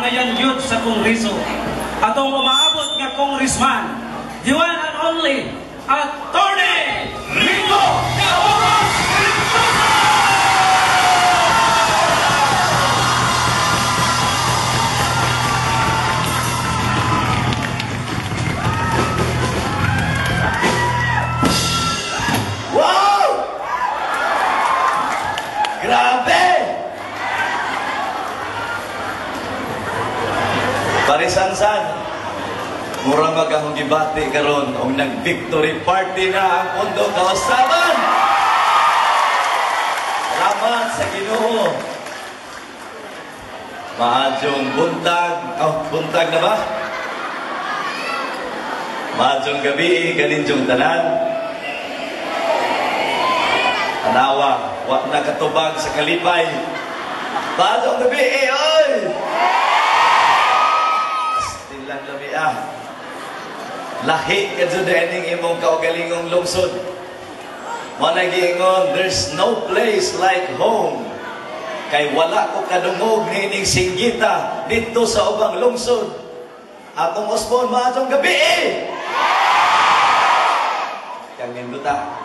ngayon yun sa Kongreso. Atong umaabot nga congressman, the one and only, Attorney Rico Caomas Mendoza! Wow! Grabe! Parisansan, mura magahong gibati karon og nag-victory party na ang Pondo Kausaban. Salamat sa Ginoo. Maadjong buntag, buntag na ba? Maadjong gabi, ganinjong tanan. Tanawa, wa na katubag sa kalipay. Maadjong gabi, oy! Lang labi lahi ka dyan dining imong kaugalingong lungsod. Managingon, there's no place like home. Kay wala ko kadungog ni ining singgita dito sa ubang lungsod. Atong Osbon, maatong gabi Kang ninduta.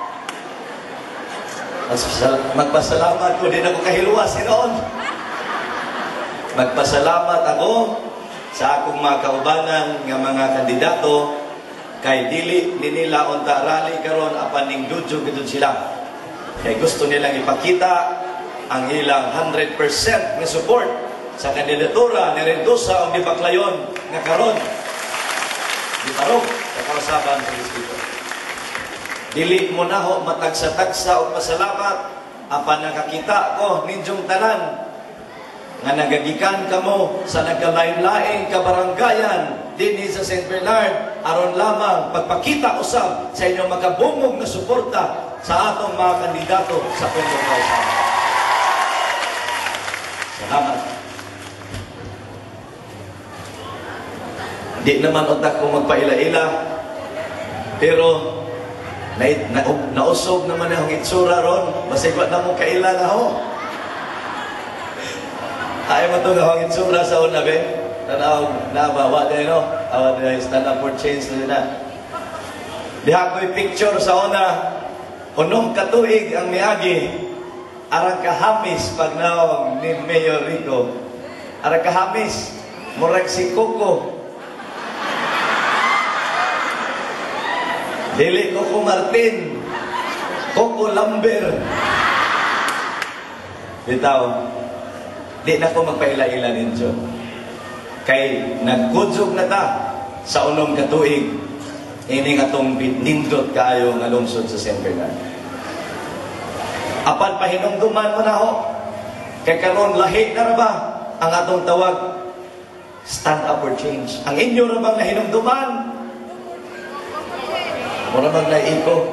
Magpasalamat ko, din ako kahiluwas noon. Magpasalamat ako sa akong mga kaubanan nga mga kandidato kay dili ni nila unta rally karon apan ning dudyo gidud sila. Kay gusto nilang ipakita ang ilang 100% nga support sa kandidatura ni Mendoza o ni Baclayon nga karon gitarong sa kausaban sa distrito. Dili mo naho matagsa-tagsa og pasalamat apan nakakita ko ninyong tanan nga nagagikan kamo sa nagkalain-laing kabaranggayan dinhi sa St. Bernard aron lamang pagpakita usab sa inyong magabungog na suporta sa atong mga kandidato sa Pondo Kausaban. Salamat. Di naman utak kong magpaila-ila, pero nausog naman ang itsura ron. Masigwa na mo kaila na ho. Ayaw mo ito nga ang itsura sa una, be? Tanaw na bawa din, no? Awa din, stand up for change na na. Diha ko'y picture sa una. Unong katuig ang miagi. Arang kahamis pag naong ni Mayor Rico. Arang kahamis. Murag si Coco. Dili Coco Martin. Coco Lamber. Bitaw. Di na ko magpaila-ila ninyo. Kay nagkudzog na ta sa unong katuig. Ini nga itong nindot kayo nga lungsod sa St. Bernard. Apan pahinumduman mo na ho. Kay karon lahi na ba ang atong tawag stand up for change. Ang inyo na bang nahinumduman? Muna bang naiko?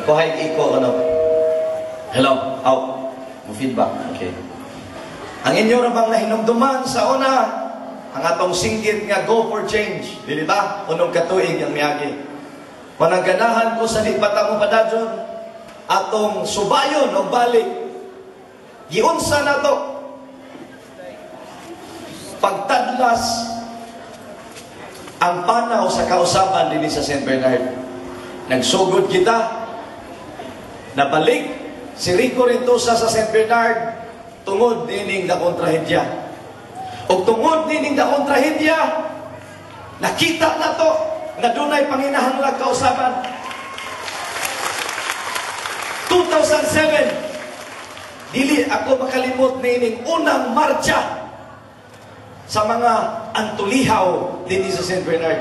Iko hay iko ano? Hello? Out. Mo feedback. Okay. Ang inyo na bang nahinumduman sa una, ang atong singgit nga go for change. Dili ba? Unong katuig ang miyagi. Managanahan ko sa di patang padadyon, atong subayon o balik. Giunsa na to. Pagtadlas ang panaw sa kausaban din sa St. Bernard. Nagsugod kita, nabalik si Rico Mendoza sa St. Bernard, tungod dining dakong trahedya. O tungod dining dakong trahedya, nakita na to, na dunay panginahanglag kausaban. 2007, dili ako makalimot nining unang marcha sa mga antulihaw din sa St. Bernard.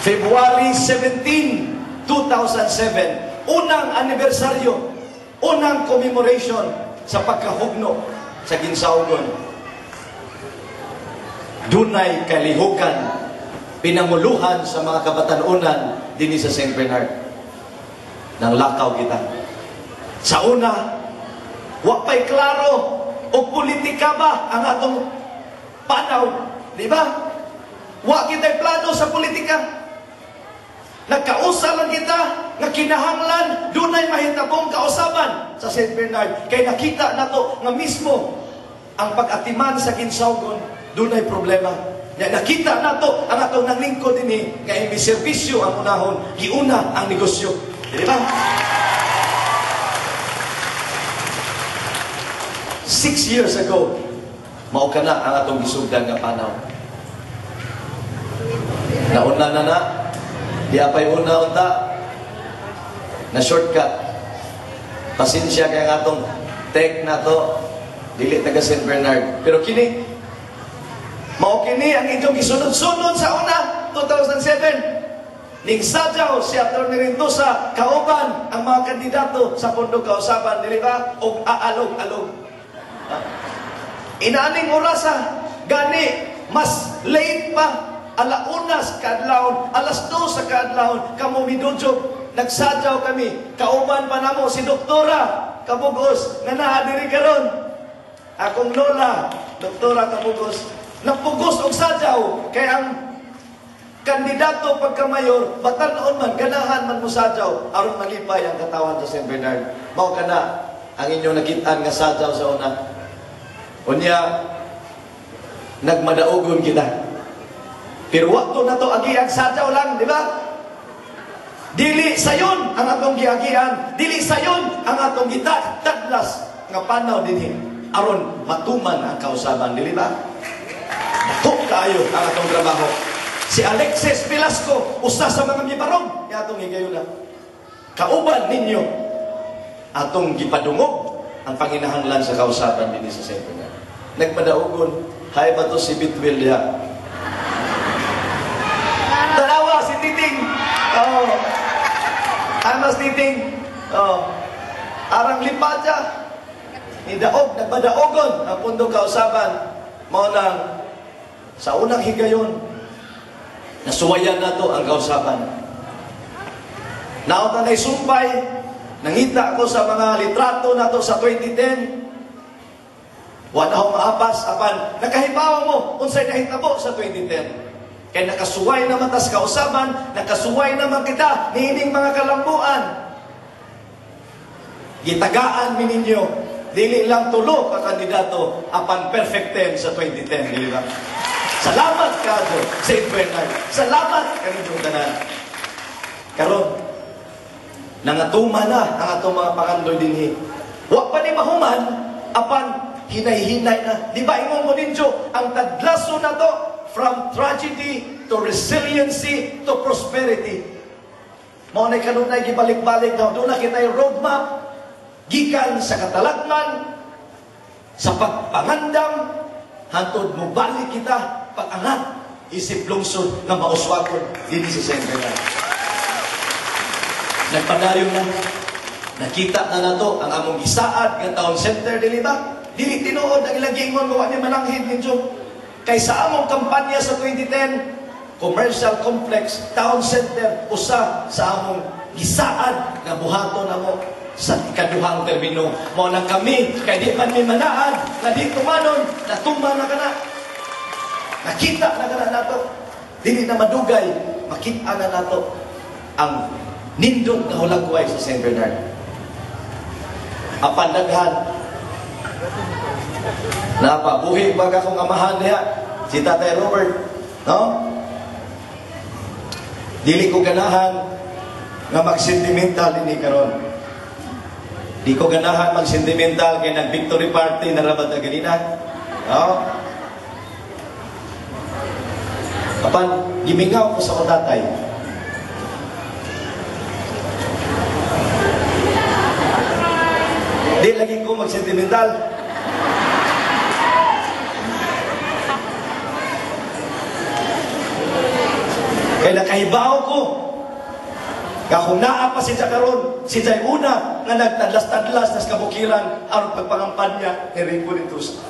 February 17, 2007, unang anibersaryo, unang commemoration sa pagkahugno sa Ginsaugon. Dunay kalihukan, pinanguluhan sa mga kabatanunan din sa St. Bernard. Nang lakaw kita. Sa una, wapay klaro o politika ba ang atong panaw? Di ba? Wa kita'y plano sa politika. Nagkausa lang kita, nga kinahanglan, dunay mahitabong kausaban sa St. Bernard. Kay nakita na to nga mismo, ang pag-atiman sa kinsawgon, doon ay problema. Ya, nakita nato ang atong nanglingkod din nga imbis serbisyo ang unahon, giuna ang negosyo. Di ba? 6 years ago, mao ka na ang atong gisugdan nga panaw. Nauna na, di apay una unta, na shortcut. Pasensya kaya nga atong tech na to, dili taga St. Bernard. Pero kini, mao kini ang inyong gisunod-sunod sa una, 2007. Ning sadyaw si Atty. Rintosa kauban ang mga kandidato sa pundok kausaban, dili ba? Og aalog-alog. Inaaning orasa, gani, mas late pa, alaunas kaadlawon, alas 2 sa kaadlawon, kamo midudjog, nagsadyaw kami, kauban pa namo si Doktora Kabugos, nga naadiri karon. Akong lola, Doktora Kabugos, napugos og sadyaw, kay ang kandidato pagka-mayor, batan-on man, ganahan man mo sadyaw, aron malipay ang katawan sa St. Bernard. Mao kana ang inyong nakitaan nga sadyaw sa una. Unya, nagmadaogon kita. Pero wakto na to, agiang sadyaw lang, di ba? Dili sayon ang atong giagian, dili sayon ang atong gitadlas nga panaw dinhi aron matuman ang kausaban, dili ba? Dako kaayo ang atong trabaho. Si Alexis Velasco, usa sa mga gibarong nga atong higayuna. Kauban ninyo atong gipadungog ang panginahanglan sa kausaban dinhi sa St. Bernard. Nagmadaogon, hay ba to si Bitwil diha? Tanawa si Titing. Oh. Amas Titing. Oh. Arang lipadya. Nidaog, nagmadaogon ang pundok kausaban. Mao lang sa unang higayon, nasuwayan na to ang kausaban. Naota na'y sumpay, nangita ako sa mga litrato na to sa 2010. Wala akong maapas, apan, nakahibaw mo, unsay nahitabo sa 2010. Kaya nakasuway naman tas kausaban, nakasuway naman kita, niining mga kalambuan. Gitagaan mi ninyo, dili lang tulo ka kandidato, apan perfect 10 sa 2010, di ba? Salamat kayo, St. Bernard. Salamat kaninyong tanan. Karon, nangatuma na ang atong mga pangandoy dinhi. Wa pa ni mahuman, apan hinay-hinay na. Di ba ingon mo ninyo, ang taglaso na to, from tragedy to resiliency to prosperity. Mao na kanunay gibalik-balik na doon na kita yung roadmap, gikan sa katalagman, sa pagpangandam, hantod mo balik kita, pag-angat, isip lungsod na mauswakon dito sa St. Bernard. Nagpadayon na, nakita na nato ang among gisaad ng town center, dili ba? Dili tinuod ang ilang gingon gawa ni mananghid ninyo. Kay sa among kampanya sa 2010, commercial complex, town center, usa sa among gisaad na buhaton namo sa ikaduhang termino. Mao nang kami, kay di man mi manaan, na di tumanon, natuman na kana. Nakita na kana nato. Dili na madugay, makita na nato ang nindot na hulagway sa St. Bernard. Apan daghan, napabuhi baga kong amahan niya, si Tatay Robert, no? Dili ko ganahan nga mag-sentimental ini karon. Di ko ganahan mag-sentimental kay nag-victory party na rabat na ganina. No? Kapan, gimingaw ko sa ko tatay. Di lagi ko mag-sentimental. Kaya nakahibaw ko. Kung naa pa si Jakaron, si Jay una nga nagtadlas-tadlas nas kabukiran aron pagpangampanya ni Ringo Rintosa.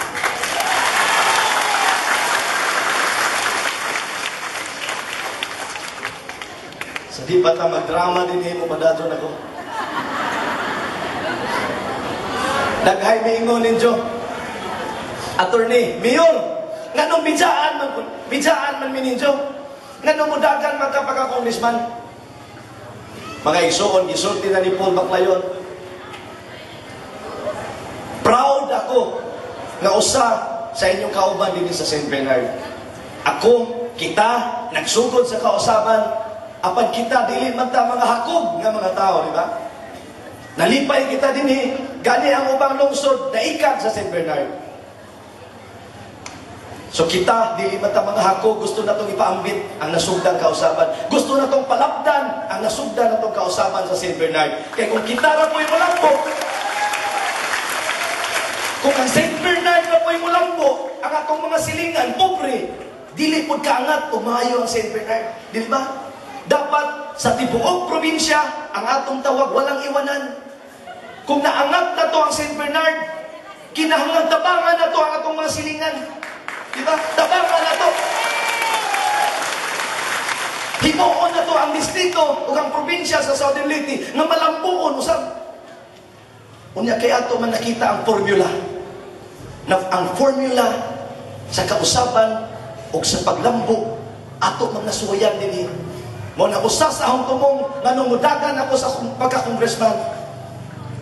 Sa di pa ta magdrama din mo padadon ako. Daghay miingon ninyo. Attorney, Mayor, nganong bidjaan man mininyo? Nganong mudagan man ka pagka-congressman? Mga igsoon, gisulti na ni Paul Baclayon. Proud ako nga usa sa inyong kauban din sa St. Bernard. Ako, kita, nagsugod sa kausaban, apan kita dili man ta mga hakog nga mga tao, di ba? Nalipay kita din gani ang ubang lungsod na ikag sa St. Bernard. So kita, dili man ta mga hakog, gusto na itong ipaambit ang nasugdan kausaban. Gusto na itong palapdan ang nasugdan na itong kausaban sa St. Bernard. Kaya kung kita na po'y mulambo, kung ang St. Bernard na po'y mulambo, ang atong mga silingan, pobre, dili po kaangat o maayo ang St. Bernard. Di ba? Dapat sa tibuok probinsya, ang atong tawag walang iwanan. Kung naangat na to ang St. Bernard, kinahanglan tabangan na to ang atong mga silingan. Diba? Tabangan na to. Himuon na to ang distrito o ang probinsya sa Southern Leyte na malambuon usab. Unya kay ato man nakita ang formula. Ang formula sa kausaban o sa paglambo ato man nasuwayan dinhi. Mo na usa sa akong tumong nganong mudagan ako sa pagka-congressman.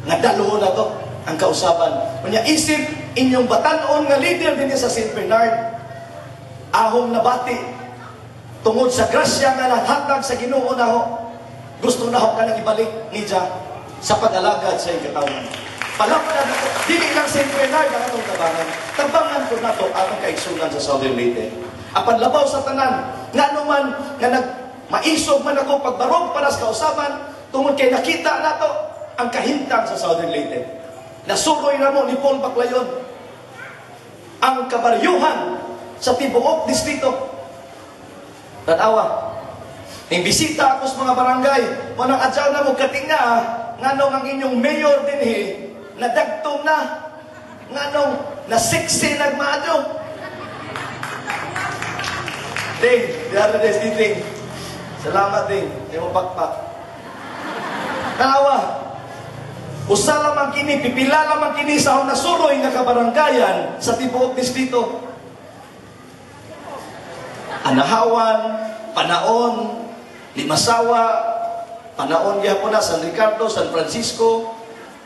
Nga dalo na to ang kausaban. Unya isip inyong batanon nga leader din sa St. Bernard, ahong nabati tungod sa grasya nga nahatag sa Ginoo naho, gusto naho ka nang ibalik niya sa pag-alagad sa iyong katawan. Palapdan ako, dili lang St. Bernard ang atong tabangan. Tabangan ko na to atong kaigsunan sa Southern Leyte. Apan labaw sa tanan, nga naman nga maisog man ako pagbarog para sa kausaban, tungod kay nakita na to ang kahintang sa Southern Leyte. Nasuroy na mo ni Paul Baclayon ang kabaryuhan sa tibuok distrito. Tanawa, yung bisita ako sa mga barangay, manang adyaw na mo katinga, nganong ang inyong mayor din nadagtong na, nganong nasiksi nagmaadyo. Ding, diara des Ding. Salamat Ding, yung pakpak. Tanawa, usa lamang kini, pipila lamang kini sa akong nasuroy nga kabaranggayan sa tibuok distrito. Anahawan, Panaon, Limasawa, Panaon gyapon na, San Ricardo, San Francisco,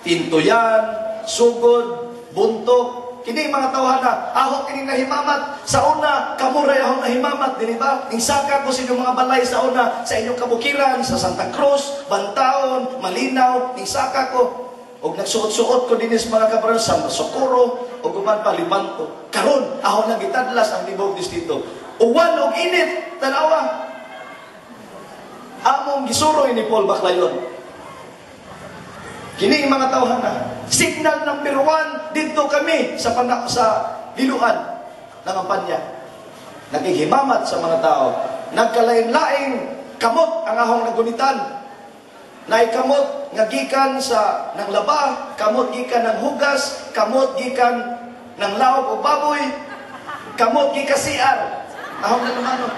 Tintoyan, Sugod, Buntok. Kini mga tawhana, aho kini nahimamat. Sa una, kamuray aho nahimamat, di ba? Insaka ko sa inyong mga balay sa una, sa inyong kabukiran, sa Santa Cruz, Bantaon, Malinaw, insaka ko. O nagsuot-suot ko din sa mga kabaran sa Socorro, o guman pa Libanto. Karon, aho nang gitadlas ang libog distrito. Uwan o init, tanawa. Among gisuroy ni Paul Baclayon. Kini mga tawhana, signal number 1 dito kami sa liluan ng kampanya. Naghihimamat sa mga tao. Nagkalain-laing kamot ang ahong nagunitan. Naikamot nga gikan sa ng laba, kamot gikan ng hugas, kamot gikan ng laog o baboy, kamot gikan CR. Ahong na naman,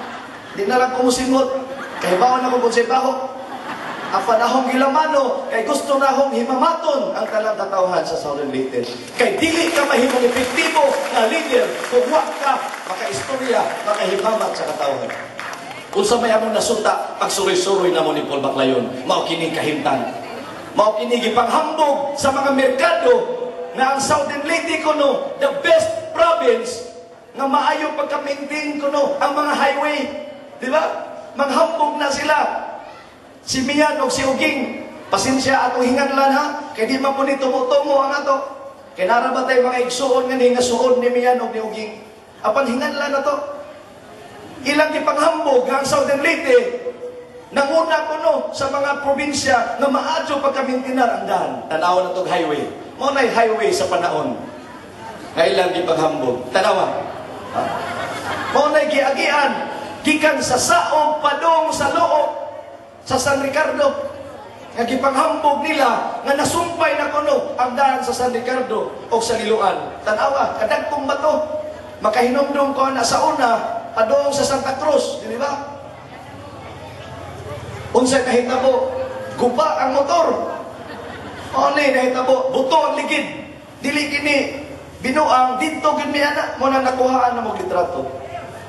di na lang kumusimot, kay bawon ako kung sa baho. Apan ahong gilamano, kay gusto na akong himamaton ang talang katawhan sa Southern Leyte. Kay dili ka mahimong epektibo na leader kung wak ka makaistorya, makahimamat sa katawhan. Kung sa may among nasunta, pagsuroy-suroy na mo ni Paul Baclayon, mao kini kahimtang. Mao kini gipanghambog sa mga merkado na ang Southern Leyte kuno, the best province nga maayo pagka-maintain kuno ang mga highway. Di ba? Manghambog na sila. Si Mian o si Uging, pasensya atong hinganlan ha, kay di man po ni tumutungo ang ato. Kay narabatay mga igsuon nga ni nga suon ni Mian o ni Uging. Apan hinganlan na to. Ilang ipanghambog ang Southern Leyte, nanguna ko no sa mga probinsya na maadyo pagkamintinar ang daan. Tanaw na itong highway. Maunay highway sa panahon. Ilang ipanghambog. Tanawa. Maunay giagian. Gikan sa Saog, Padong, sa Loo, sa San Ricardo. Nga gipanghambog nila nga nasumpay na kuno ang daan sa San Ricardo o sa Liloan. Tanawa, kadagkong bato. Makahinumdum ko na sa una, Padong sa Santa Cruz, di ba? Unsay nahitabo, guba ang motor. O ni nahitabo, buto ang ligid. Dili kini binuang dito gid mi ana mo na nakuhaan na mo litrato.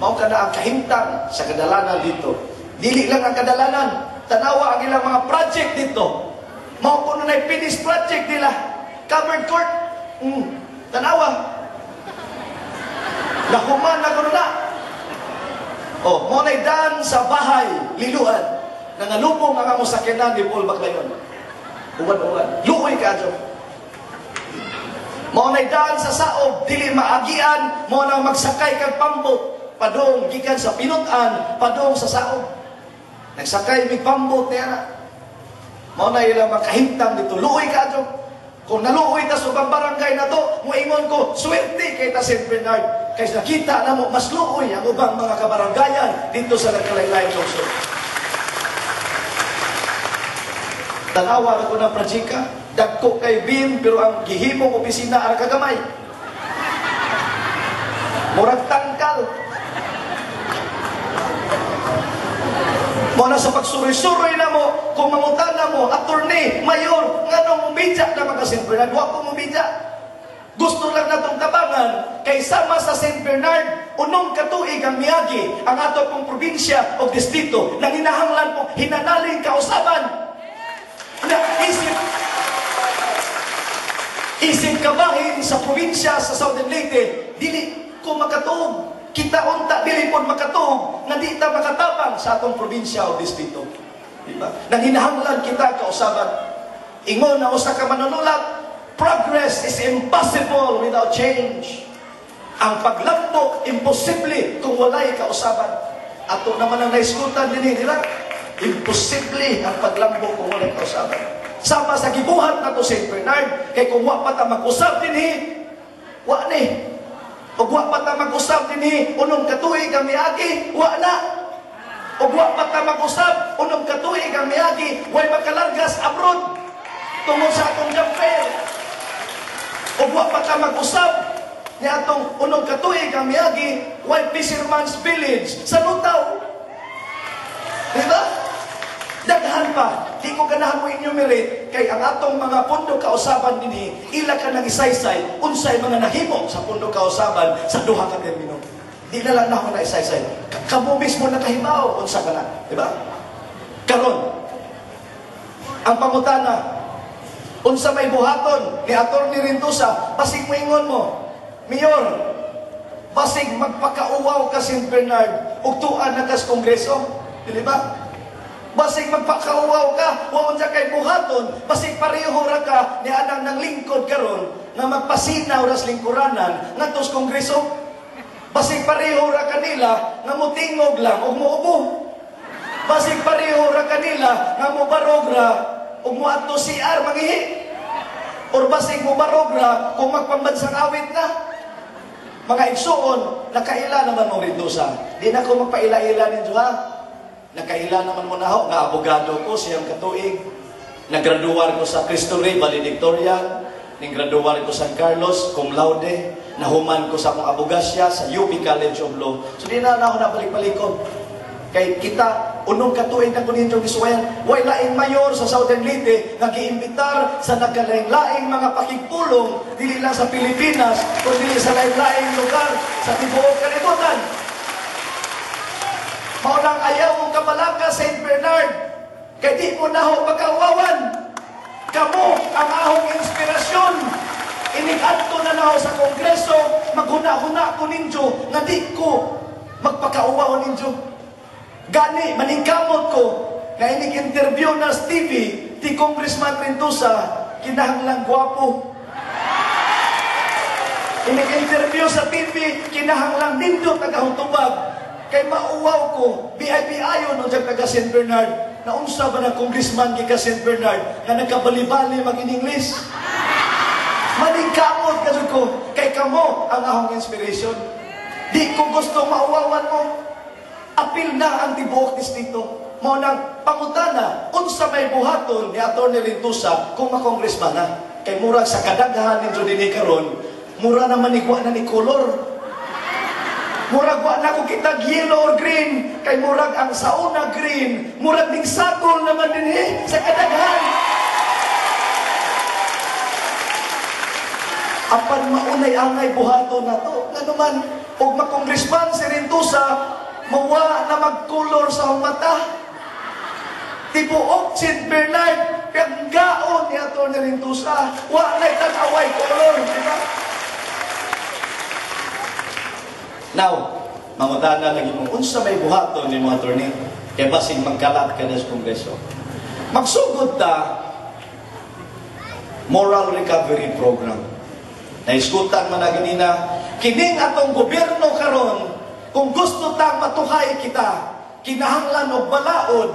Mao kana ang kahimtang sa kadalanan dito. Dili lang ang kadalanan, tanawa ang ilang mga project dito. Mao kuno na finish project nila. Covered court. Tanawa. Nahuman na gano'n na. O, mo na'y dan sa bahay, liluan, na nalubong ang among sakyanan ni Paul Baclayon. Uwan-uwan. Luoy ka, Jo. Mo na'y dan sa saob, dili maagian, mo nang magsakay kag pambot, padong gikan sa pinutan, padong sa saob. Nagsakay mig pambot niya na. Mo na ilang makahintang dito. Luoy ka, Jo. Kung naluoy ta sa barangay na to, muingon ko, swerte kay ta St. Bernard. Kaya nakita na mo, mas luoy ang ubang mga kabaranggayan dito sa nagkalaylayan lungsod. Tanawa ako ng pradsika, dagko kay Bim, pero ang gihimong opisina ang kagamay. Murag tangkal. Muna sa pagsuri-suri na mo, kung mangutan na mo, attorney, mayor, nga nung mumidya na mga St. Bernard, huwag po mumidya. Gusto lang na itong tabangan, kay sama sa St. Bernard, unong katuig ang miyagi, ang ato pong probinsya o distrito, nang hinahanglan po, hinanaling kausaban. Na isip kabahin sa probinsya sa Southern Leyte, dili ko makatuog. Kita unta, dili po makatuog, na di ta makatabang sa atong probinsya o distrito. Diba? Nang hinahanglan kita kausaban. Ingon na usa ka manunulat, progress is impossible without change. Ang paglambok, imposible kung walay kausaban. Ato naman ang naiskutan din nila, imposible ang paglambok kung walay kausaban. Sama sa gibuhat na to St. Bernard, kay kung wa pa ta mag-usab din wa ni. O wa pa ta mag-usab din unong katuig ang miagi, wa na. O wa pa ta mag-usab, unong katuig ang miagi, way makalargas abroad. Tungod sa atong jamper. O wa pa ta mag-usab, niya atong unong katuig ang miagi, way fisherman's village sa Lutaw. Diba? Daghan pa. Di ko ganahan mo enumerate kay ang atong mga pundo kausaban dinhi, ila ka nang isaysay, unsay mga nahimo sa pundo kausaban sa duha ka termino. Di na lang na ako na isaysay. Kamo mismo nakahibaw, unsa ka na. Diba? Karon, ang pangutana, unsa may buhaton ni Atty. Rintusa, basig moingon mo, Mayor, basig magpakauwaw ka St. Bernard, ug tuan na kas Kongreso. Dili ba? Basig magpakauwaw ka, waon sa kay buhaton, basig pareho ra ka ni anang ng lingkod karon nga magpasinaw ras lingkuranan ngadto sa Kongreso. Basig pareho ra kanila nga motingog lang ug muubo. Basig pareho ra kanila nga mobarog ra ug moadto CR mangihi. Or basig mobarog ra kung magpambansang awit na. Mga igsuon, nakaila naman mo Rintusa. Di na ko magpaila-ila ninyo ha. Nakaila naman mo na ho, nga abogado ko siyang katuig. Nagraduar ko sa Cristo Rey Valedictorian. Ninggraduar ko sa San Carlos, cum laude. Nahuman ko sa akong abogasya sa UP College of Law. So di na ako nabalik-balikon. Kay kita, unong katuig na kunin yung gisuwayan, way laing mayor sa Southern Leyte, nag-iimbitar sa nagkalaing-laing mga pakigpulong, dili lang sa Pilipinas, kundi sa laing-laing lugar, sa tibuok kalibutan. Maunang ayaw mong kamalaka, St. Bernard, kaya di mo na ho pagkawawan. Kamu ang ahong inspirasyon. Inigadto na na ho sa Kongreso, maghuna-huna ko ninyo, nga di ko magpakauwaw ninyo. Gani, maningkamot ko, na inig-interview na sa TV, ti Congressman Rintusa, kinahanglang gwapo. Inig-interview sa TV, kinahanglang nindot nagahutubag. Kay mauwaw ko, VIP ayon ang taga St. Bernard, na unsa ba na congressman kay St. Bernard na nagkabali-bali mag-in-English? Maningkamot ka ko, kay kamo ang ahong inspiration. Di ko gusto mauwawan mo. Apil na ang tibuok distrito. Mao nang pangutana, unsa may buhaton ni Atty. Rintusa kung makongressman na. Kay murag sa kadaghan ninyo dinhi karon, mura naman igwa na ni color. Murag wa na ko kita yellow or green, kay murag ang sauna green, murag ning sakol naman dinhi sa kadaghan. Apan maunay angay buhaton na to. Nga naman, og makongressman si Rintusa, mawa na magkulor sa mata. Tibuok St. Bernard, paggaon ni Atty. Rintusa, wa na'y tanaway kolor, di ba? Now, mangutana lagi mo, unsa may buhaton ni mga attorney? Kaya basig magkalat ka na sa Kongreso. Magsugod ta, moral recovery program. Naiskutan man na ganina, kining atong gobyerno karon, kung gusto tang matuhay kita, kinahanglan og balaod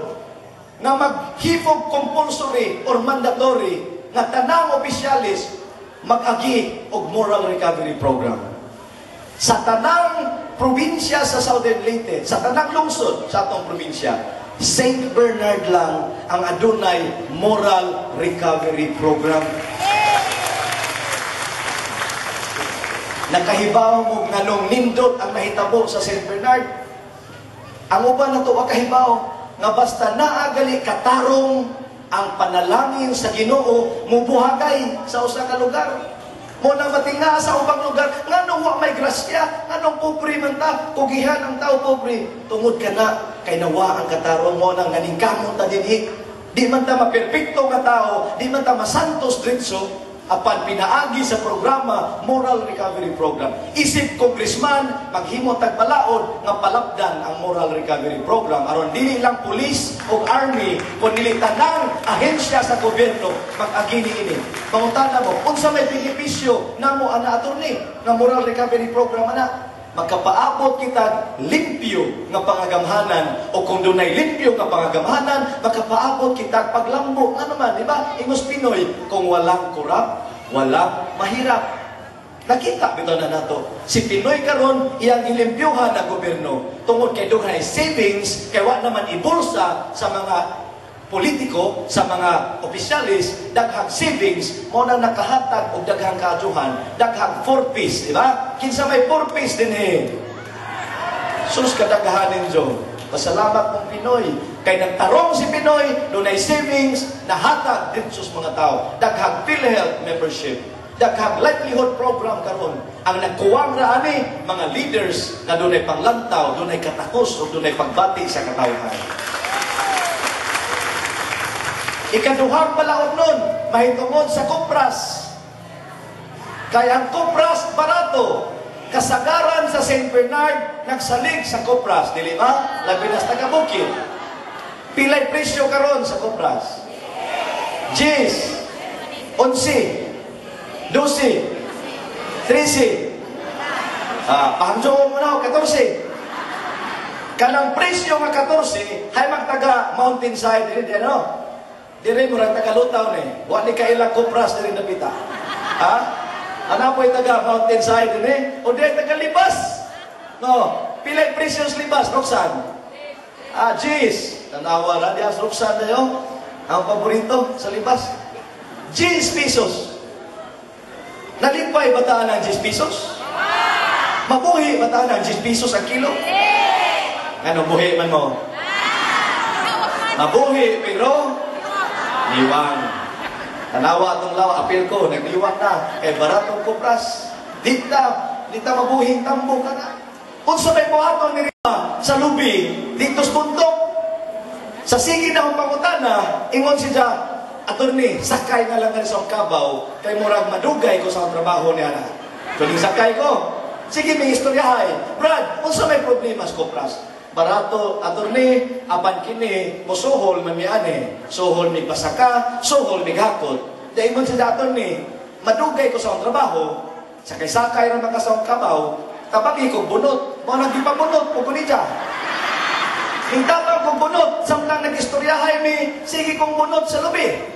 na maghifog compulsory or mandatory nga tanang opisyalis mag-agi og moral recovery program. Sa tanang probinsya sa Southern Leyte, sa tanang lungsod sa atong probinsya, St. Bernard lang ang adunay moral recovery program. Nakahibaw mo nga nung nindot ang nahitabo sa St. Bernard. Ang uban na ito kahibaw nga basta naagali katarong ang panalangin sa Ginoo mubuhagay sa usa ka lugar. Mo nang matinga sa ubang lugar, nganong wa may grasya, nganong pobre man ta, kugihan ang tao pobre. Tungod ka na, kay nawa ang katarong mo nang naningkamot ta dinhi. Di man ta maperpekto nga tao, di man ta masantos diretso, apan pinaagi sa programa, Moral Recovery Program. Isip congressman, maghimo tagpalaod nga palapdan ang Moral Recovery Program. Aron dili lang pulis o army, kundi tanang ahensya sa gobyerno mag-agi ini. Pangutana mo, unsa may benepisyo namo ana attorney nga Moral Recovery Program ana? Magkapaabot kita limpyo nga pangagamhanan o kung dunay limpyo nga pangagamhanan, magkapaabot kita paglambo. Ano naman, di ba? Ingos Pinoy, kung walang kurap, walang mahirap. Nakita bitaw na nato. Si Pinoy karon iyang ilimpyuhan ang gobyerno tungod kay dughay savings kay wa naman ibulsa sa mga politiko, sa mga opisyalis, daghang savings, mo na nakahatag og daghang kaaduhan, daghang 4-piece, di ba? Kinsa may 4-piece din Sus kadaghanin jo. Pasalamat mong Pinoy. Kay nagtarong si Pinoy, dunay savings, nahatag din sus mga tao. Daghang PhilHealth membership, daghang livelihood program karon. Ang nagkuwang ra ani mga leaders na dunay panglantaw, dunay katakos ug dunay pagbati sa katawhan. Ikaduhang balaod nun, mahitungod sa Kupras. Kaya ang Kupras barato, kasagaran sa St. Bernard, nagsalig sa Kupras. Dili ba? Labinas taga-bukid. Pilay presyo karon sa Kupras. 10, 11, 12, 13. Pahamjong mo na, 14. Kanang presyo nga 14, hay magtaga mountainside, dili ano? Diri mo rin tagalutaw ni. Wa ni kailang Kupras diri napita. Ha? Ano po yung taga mountainside din O di taga libas. No. Pilay precious libas. Roxanne. Jeez. Tanawa na diya. Roxanne na yun. Ang paborito sa libas. 10 pesos. Nalimpay bataan ng 10 pesos? Mabuhi bataan ng 10 pesos ang kilo? Ano buhi man mo? Mabuhi pero liwang. Tanawa itong lawa, apil ko, nagliwang na. Baratong Kupras. Dita mabuhing tambo ka na. Kung sa may buhaton ni Rima, sa lubi, dito sa bundok, sa sige na akong pangutana, ingon siya, attorney, sakay na lang sa kabaw, kay murag madugay ko sa trabaho niya na. So, sakay ko. Sige, may istoryahay. Brad, kung sa may problema sa Kupras, barato, attorney, apan kini, musuhol man mi ane. Suhol mi pasaka, suhol mi gakot. Dahil mo siya attorney, madugay ko sa akong trabaho, sakay-sakay rin mga sa akong kabaw, tabagi ko bunot. Mo nang di pa bunot, pupunit siya. Hintapang kong bunot, samtang nag-istoryahay mi, sige kong bunot sa lubi.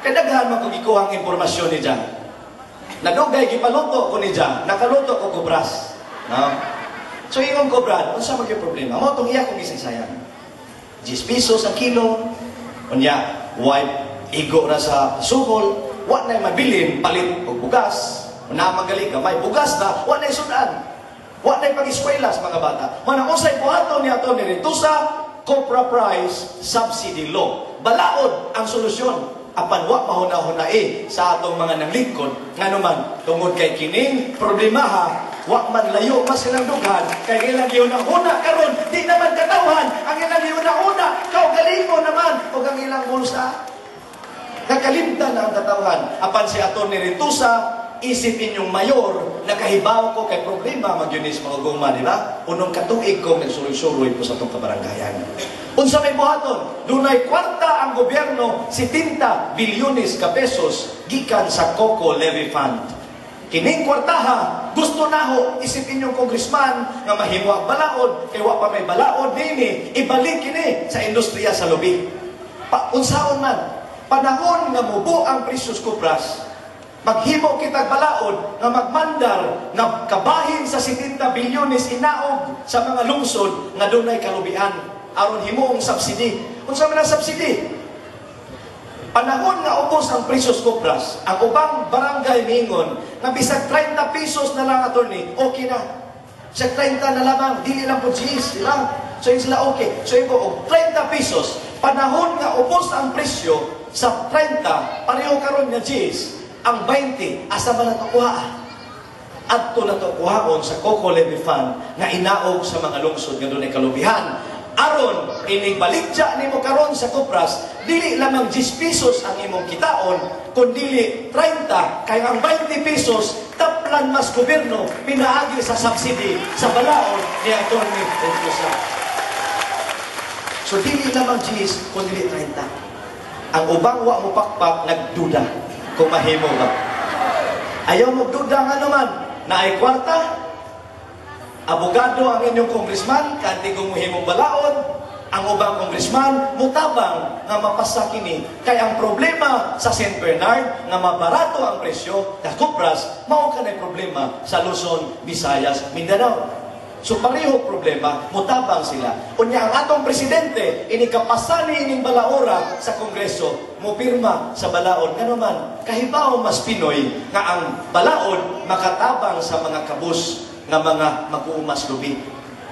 Kadaghan man kong ikuhang impormasyon ni dyan. Nadugay, gipaluto ko ni dyan, nakaluto ko Kupras. No? So, ingon ko, Brad, unsa maging problema? Mo itong iya kong isaysayan. 10 pesos ang kilo. Unya, wipe, igo na sa suhol. Wa na'y mabilin, palit o bugas. Una magaling ka, may bugas na, wa na'y sudan. Wa na'y pag-eskwela sa mga bata. Manang usay buhaton ni ato ni Ritusa, Copra Price Subsidy Law. Balaod ang solusyon. Apan wa mahuna-hunai sa atong mga nanglingkod. Nga naman, tungod kay kining problema ha, wa man layo mas silang dughan, kay ilang yun-una karon di naman katawhan, ang ilang yun-una, kaugalingo naman, o ang ilang bulsa. Nakalimtan na ang katawhan. Apan si Atty. Ritusa, isip inyong mayor, nakahibaw ko kay problema, magyunis mga guma, di ba? Unong katuig ko, nagsuroy-suroy po sa itong kabaranggayan. Unsa may buhaton, dunay kwarta ang gobyerno, 70 bilyones ka pesos, gikan sa Coco Levy Fund. Kining kwartaha, gusto na ho, isipin yung congressman nga mahimo ang balaod, kay wa pa may balaod, dini, ibalik kini sa industriya sa lubi. Unsaon man, panahon nga mubo ang Precious Cupras, maghimo kitag balaod nga magmandar nga kabahin sa 70 bilyones inaog sa mga lungsod nga dunay kalubian aron himuong subsidy. Unsa man ang subsidy? Panahon nga ubos ang Precious Cupras, ang ubang barangay mingon na bisag 30 pesos na lang attorney, okay na. Sa 30 na lamang, dili lang po cheese, di ba? So yun sila okay. So yun ko, 30 pesos. Panahon nga ubos ang presyo sa 30, pareho karon nga cheese. Ang 20, asa ba natukuha? Adto natukuhaon sa Coco Levy Fund nga inaog sa mga lungsod nga dunay kalubihan. Aron, inigbalikja nimo karon sa Cupras, dili lamang 10 pesos ang imong kitaon, kundi 30, kaya ang 20 pesos, taplan mas gobyerno, pinaagi sa subsidy sa balaod ni Atty. Rentosa. So, dili lamang 10, kundi 30. Ang ubang wa mo pakpak, nagduda kung mahimo ba. Ayaw mo duda nga naman, na ay kwarta, abogado ang inyong congressman, kanti kung muhimong balaod, ang ubang congressman, mutabang nga mapasa kini. Kaya ang problema sa St. Bernard, nga mabarato ang presyo, na Cupras, mao ka na problema sa Luzon, Visayas, Mindanao. So pareho problema, mutabang sila. Unya ang atong presidente, inikapasani ining balaora sa Kongreso, mupirma sa balaod. Nga naman, kahibaw mas Pinoy, nga ang balaod makatabang sa mga kabus nga mga mag-uumas lubi.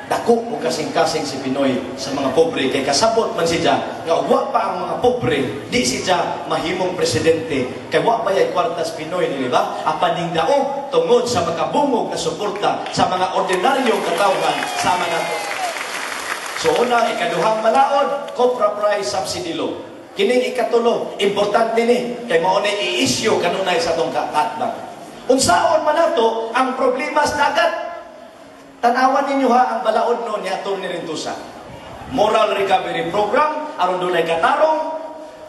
Dako o kasing-kasing si Pinoy sa mga pobre, kay kasabot man siya, nga wa pa ang mga pobre, di siya mahimong presidente, kay wa pa yung kwartas Pinoy, di ba? Apaning daog, tungod sa makabungog na suporta sa mga ordinaryong katawhan sa mga. So una, ikaduhang malaod, Copra Price Subsidy Law. Kining ikatulo, importante ni, kay maunay i-issue kanunay sa itong katbang. Unsaon man nato ang problema sa dagat. Tanawan ninyo ha ang balaod no ni Atty. Rentosa. Moral Recovery Program, aron dunay katarong.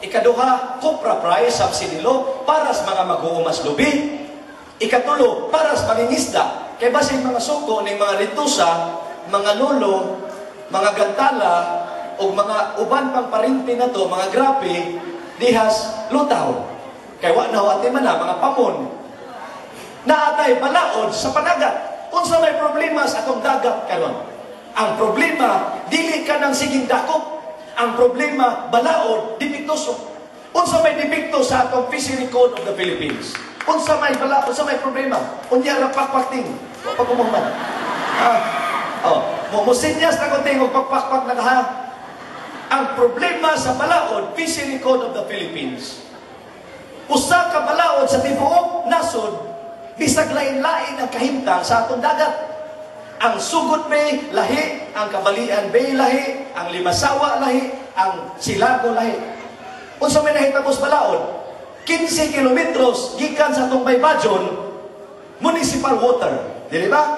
Ikaduha, Copra Price Subsidy Law para sa mga mag-uumas lubi. Ikatulo, para sa mangingisda. Kay basin mga suko ng mga Rentosa, mga lolo, mga gantala, o mga uban pang parinti na to, mga grabe, dihas lutaw. Kay wa na ati man na, mga pamon. Naatay balaod sa panagat. Unsa may problema sa atong dagat karon? Ang problema, dili ka ng siging dakop. Ang problema, balaod, dipiktoso. Unsa may dipikto sa atong Fishery Code of the Philippines? Unsa may balaod, unsa may problema? Unya ra pakpakting. Pagkumangman. Mumusinyas na kunting og pakpakpak na ha. Ang problema sa balaod, Fishery Code of the Philippines. Usa ka balaod sa tibuok nasod, bisag lain-lain ang kahimtang sa atong dagat. Ang Sugot Bay, lahi. Ang Kabalian Bay, lahi. Ang Limasawa, lahi. Ang Silago, lahi. Unsa may nahitagos balaod? 15 kilometros gikan sa atong Baybajon, municipal water. Dili ba?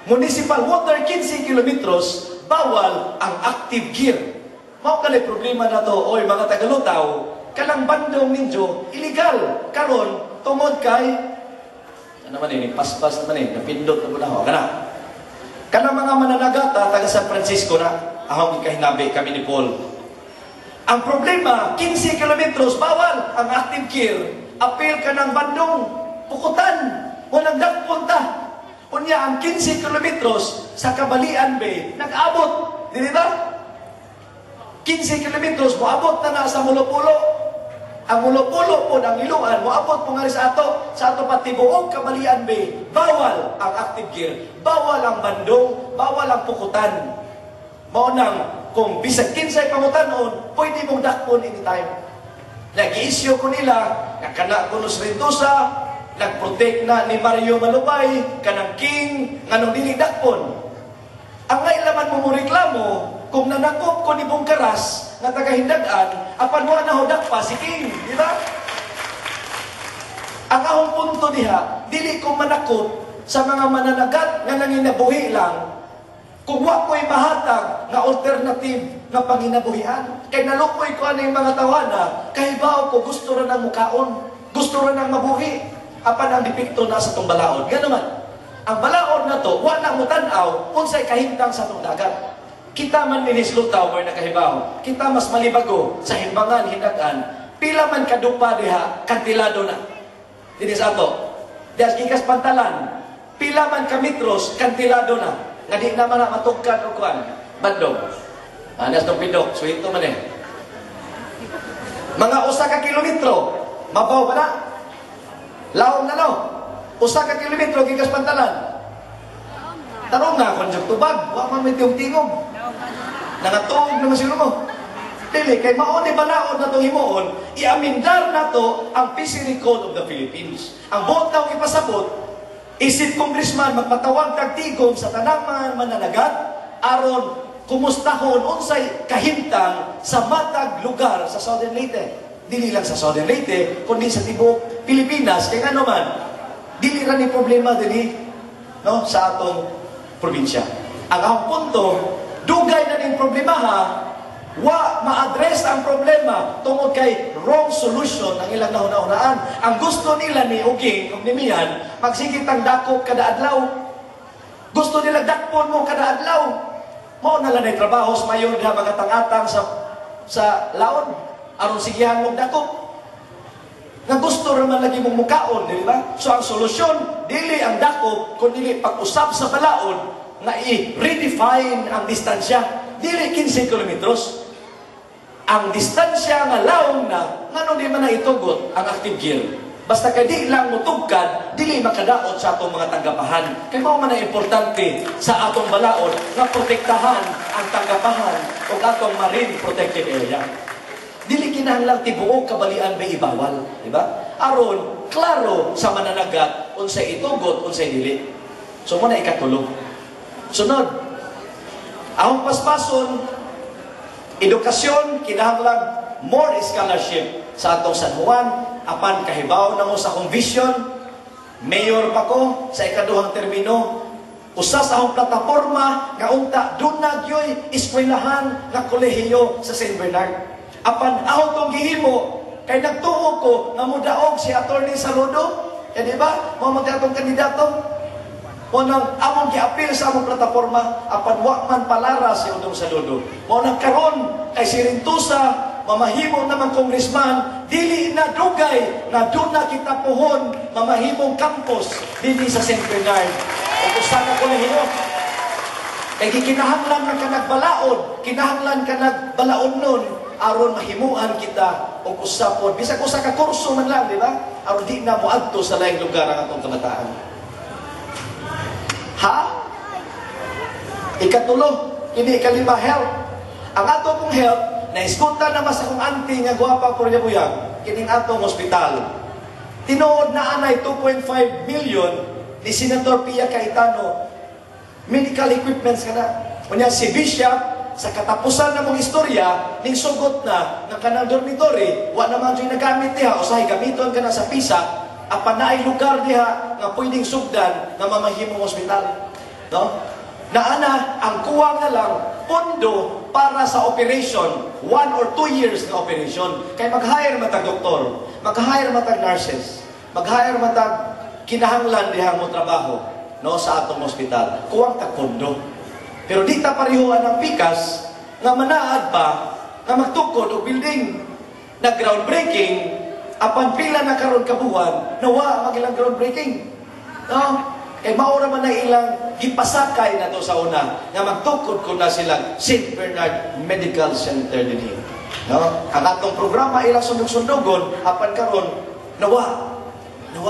Municipal water, 15 kilometros, bawal ang active gear. Mao kalay problema na to, oy mga Tagalutaw, kanang bandong ninyo, illegal. Karon, tungod kay naman ini paspas naman ini napindot na muna ho kana mga mananagata taga San Francisco na ahong ikahinabi kami ni Paul. Ang problema 15 kilometros bawal ang active gear, apil ka ng bandong pukutan walang dagpunta unya ang 15 kilometros sa Kabalian Bay nag-abot dili ba 15 kilometros moabot na sa Mulo-Pulo. Ang Mulo-Pulo po ng Iluan, moabot po nga sa ato pati buong Kabalian Bay, bawal ang active gear, bawal ang bandong, bawal ang pukutan. Maunang, kung bisag kinsay pangutanon, pwede mong dakpon anytime. Nag-i-issue ko nila, nakana ko nos Rentosa, nag-protect na ni Mario Malubay, kanang king, nganong dinig dakpon. Ang ngailaman mo reklamo, kung nanakop ko ni Bungkaras, na tagahindagan, apan mo na hodak pa si King, di ba? Ang akong punto diha, dili ko manakot sa mga mananagat nga nanginabuhi lang kung wa ko'y mahatag nga alternative nga panginabuhian. Kay nalukoy ko ano yung mga tawana, kahibaw ko gusto rin ang mukaon, gusto rin ang mabuhi. Apan ang dipikto na sa itong balaod. Ganuman, ang balaod na to, wa na mo tanaw, unsay kahimtang sa itong dagat. Kita man ninislo tower na kahibaw, kita mas malibago sa himbangan, hinagan, pila man kadupa diha, kantilado na. Dinis ato, diyas gikas pantalan, pila man kamitros, kantilado na. Nga di naman na matugkad o kuan, bandog. Anas ng pindok, suwito man eh. Mga usa ka kilometro, mabaw ba na? Laom na no? Usa ka kilometro, gikas pantalan. Tarong na, konjok tubag, wa man may tiyong-tingog. Nangatog naman siguro mo. Dili, kay mauni balaod na itong himuon, i-amindar na to ang Fishery Code of the Philippines. Ang buot na ipasabot, isip congressman magpatawag tagtigom sa tanang mga mananagat, aron kumustahon unsay kahimtang sa matag lugar sa Southern Leyte. Dili lang sa Southern Leyte, kundi sa tibuok Pilipinas. Kaya nga naman, dili ra ni problema dili no, sa atong probinsya. Ang akong punto, dugay na ning problema ha, wa ma-address ang problema tungod kay wrong solution ang ilang nahuna-hunaan. Ang gusto nila ni Uging, kung nimihan, magsigit ang dakop kada adlaw. Gusto nila dakpon mo kada adlaw. Mao na lang ay trabaho sa mayor diha mga tangatang sa laon. Aron sigihan mong dakop. Nga gusto raman lagi mong mukaon, di ba? So ang solusyon, dili ang dakop, kundi pag-usap sa balaod na i-redefine ang distansya. Dili 15 kilometros. Ang distansya nga laong na, nga di man na itugot ang active gear. Basta kay di lang mutugkad, dili makadaot sa atong mga tanggapahan. Kaya mao man na importante sa atong balaod nga protektahan ang tanggapahan o atong marine protected area. Dili kinahanglang tibuok kabalian may ibawal, di ba? Aron klaro sa mananagat unsay itugot, unsay dili. So mo na ikatulog. Sunod, ang paspason, edukasyon, kinahanglan more scholarship sa atong San Juan, apan kahibaw na mo sa akong vision, mayor pa ko sa ikaduhang termino, usa sa akong plataforma nga unta doon nagyoy eskwelahan nga kolehiyo sa St. Bernard. Apan ako tong gihimo kay nagtuo ko nga mudaog si Attorney Saludo, di ba? Mo magkatong kandidato. Mo nang among giapil sa among plataforma, apan wa man palaras si Udong Saludo. Mo nang karon kay si Rintusa, mamahimo naman congressman, dili na dugay na doon na kita puhon mamahimong campus dili sa St. Bernard. O usa ka kolehiyo. Kay kinahanglan ka nagbalaod, kinahanglan ka nagbalaod nun, aron mahimuan kita og usapon bisag usa ka kurso man lang, di ba? Aron di na moadto sa laing lugar ang atong kabataan. Ha? Ikatulo, ini ikalima, health. Ang ato pong health, naiskutan na mas akong auntie nga guwapa ko rin buyag, kining atong ospital. Tinuod na anay 2.5 million ni Senator Pia Cayetano medical equipments ka na. Kunya si Bishop, sa katapusan na mong istorya, ning sugot na ng kanang dormitory, wa naman dyan nagamit diha, o sahi gamiton ka na sa PISA, apan naay lugar diha nga pwedeng sugdan na mamahimong ospital. No? Naana, ang kuwang na lang, pondo para sa operation, 1 or 2 years na operation. Kaya mag-hire matag doktor, mag-hire matag nurses, mag-hire matag kinahanglan diha mo trabaho, no, sa atong ospital. Kuwang tag pondo. Pero di ta parihuan ng pikas nga manaad pa nga magtukod o building na groundbreaking apan pila na karon kabuhan nawa magilang groundbreaking. No? Kay maura man na ilang gipasakay na to sa una nga magtukod ko na silang St. Bernard Medical Center dinhi. No? Ang atong programa ilang sundog-sundogon apan karon nawa. No?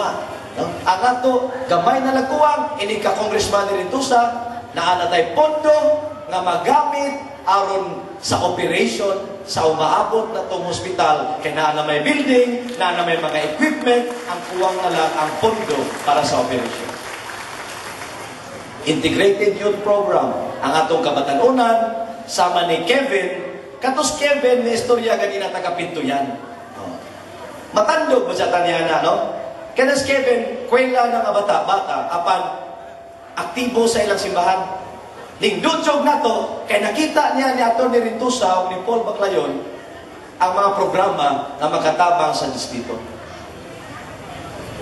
Ang ato gamay na lagkuwang ini ka congressman ni Rintusa na anatay pondo nga magamit aron sa operation sa umaabot na itong hospital kay na may building, na may mga equipment, ang kuwang na lang ang pondo para sa operation. Integrated Youth Program, ang atong kabatanunan, sama ni Kevin, katos Kevin ni istorya ganina taga-Pinto yan. Matandog ba siya tanyana, no? Kaya Kevin, kwela ng bata-bata, apan aktibo sa ilang simbahan. Ning dudyog na to, kaya nakita niya ni Atty. Rintusa o ni Paul Baclayon ang mga programa na makatabang sa distrito.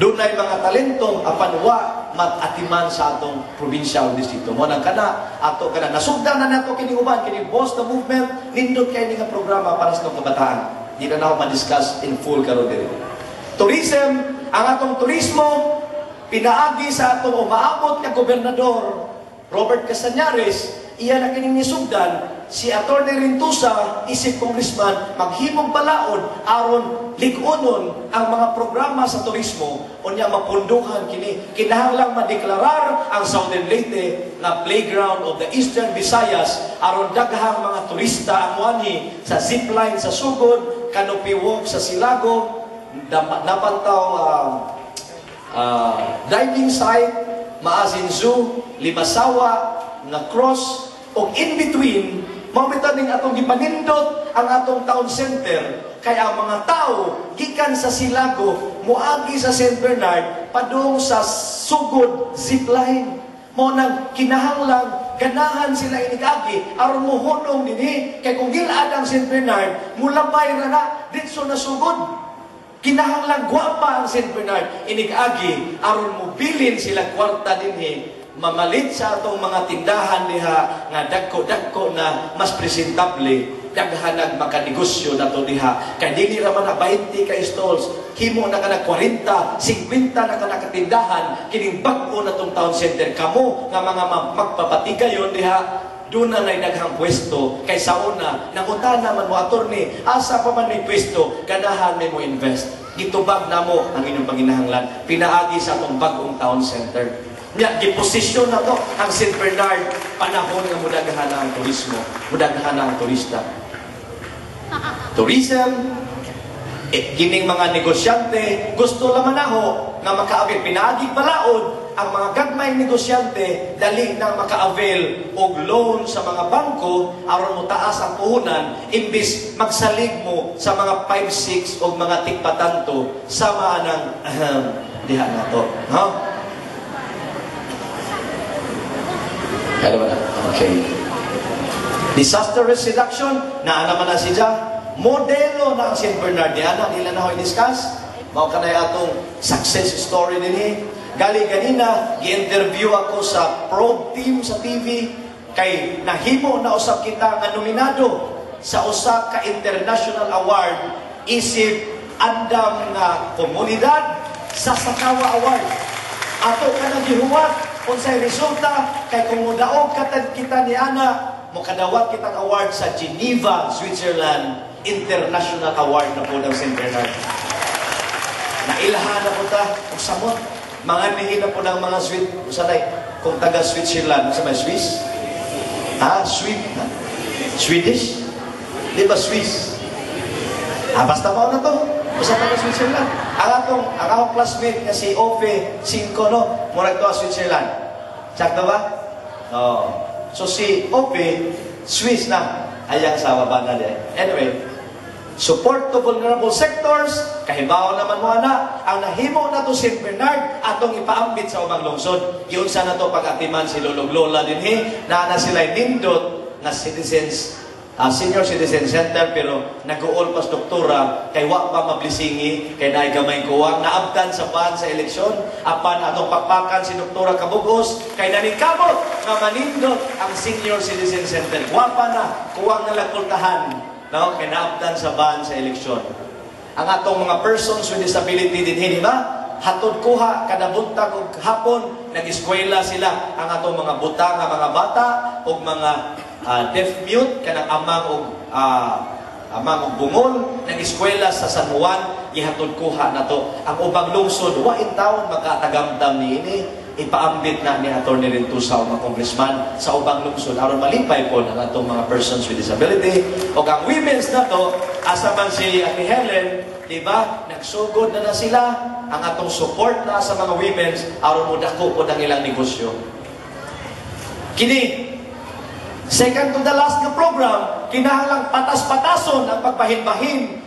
Doon na mga talento, apan wa matatiman sa atong probinsya o distrito. Mo nang kana, ato kana. Nasugdan na nato kini uban, kini boss na movement, nindot kay nga programa para sa itong kabataan. Di na ako ma-discuss in full karon diri. Tourism, ang atong turismo, pinaagi sa atong umaabot nga gobernador, Robert Casañares, iya na kining nisugdan, si Atty. Rintusa, isip congressman, maghimong palaon, aron ligunon ang mga programa sa turismo, o niya mapunduhan kini. Kinahanglang madeklarar ang Southern Leyte na playground of the Eastern Visayas, aron daghang mga turista ang muani sa zipline sa Sugod, canopy walk sa Silago, napantaw diving site, Maasin Zoo, Limasawa, nga cross, o in between, mawita ning atong gipanindot ang atong town center, kaya ang mga tao, gikan sa Silago, muagi sa St. Bernard, padung sa Sugod zipline. Mo nang kinahanglang, ganahan sila inigagi, aron mo hunong dinhi, kay kung gilad ang St. Bernard, mulabay na ditso na Sugod. Kinahanglang gwapa ang St. Bernard, inigagi, aron mo bilin silang kwarta dinhi, mamalit sa atong mga tindahan diha nga dagko-dagko na mas presentable, daghanag makanegosyo na to diha. Kay dili ra man na 20 ka stalls, himo na ka na 40, 50 na ka na katindahan, kining bag-o na tong town center. Kamo nga mga magpapatigayon diha, doon na daghang pwesto. Kay sa una, nangutana man mo, attorney, asa pa man may pwesto, ganahan may mo invest. Gitubag na mo ang inyong panginahanglan, pinaagi sa atong bag-ong town center. Nya giposisyon na to ang St. Bernard, panahon nga mudaghan ang turismo, mudaghan ang turista. Tourism, kining mga negosyante, gusto laman ako nga maka-avail, pinaagi balaod ang mga gagmay negosyante, dali nang maka-avail og loan sa mga bangko aron mo taas ang puhunan, imbis magsalig mo sa mga 5-6 o mga tikpatanto sama ng diha na to. Huh? Kaya ba na? Okay. Disaster risk reduction, naanaman na siya. Modelo na ang St. Bernard. Nila na ako i-discuss. Mao ka na atong success story din. Gali ganina, gi-interview ako sa probe team sa TV. Kay nahimo na usap kita nga nominado sa usa ka international award isip andam nga komunidad sa Sakawa Award. Ato ka na gihuwat unsay resulta, kay kung mudaog katad kita ni Ana, mukadawat kitang award sa Geneva, Switzerland, International Award na po ng St. Bernard. Nailahan na po ta, kung samot, mga nihin na po ng mga usanay, kung taga Switzerland, sa may Swiss? Swedish? Di ba Swiss? Basta mo na to. Basta taga Switzerland. Ang akong classmate na si Ofe Cinco, no? Murag to sa Switzerland. Sakto ba? No. So si Ofe, Swiss na. Ayang sa baba na din. Anyway, support to vulnerable sectors, kahibaw naman mo ana, ang nahimo na to St. Bernard, atong ipaambit sa umang lungsod. Yun sana to pag-atiman si Lulog Lola din na sila nindot na citizens, senior citizen center, pero nag-uol pas doktora, kay wa pa mablisingi, kay naay gamay kuwang, naabtan sa ban sa eleksyon, apan atong pakpakan si doktora Kabugos, kay nanikabot nga manindot ang senior citizen center. Wa pa na, kuwang nalagpultahan, no? Kay naabtan sa ban sa eleksyon. Ang atong mga persons with disability din, ba? Hatod kuha, kada buntag og hapon, nag-eskwela sila ang atong mga buta nga mga bata o mga deaf-mute, kanang amang og bungol, nag-eskwela sa San Juan, ihatod kuha na to. Ang ubang lungsod, wa in taon magkatagamdam niini, ipaambit na ni Atty. Rintusa o mga congressman sa ubang lungsod aron malipay po ang atong mga persons with disability. O ang women's na to, asa man si Ate Helen, di ba? Nagsugod na sila ang atong support na sa mga women's aron mo dako po ang ilang negosyo. Kini, second to the last na program, kinahanglang patas-patason ang pagbahin-bahin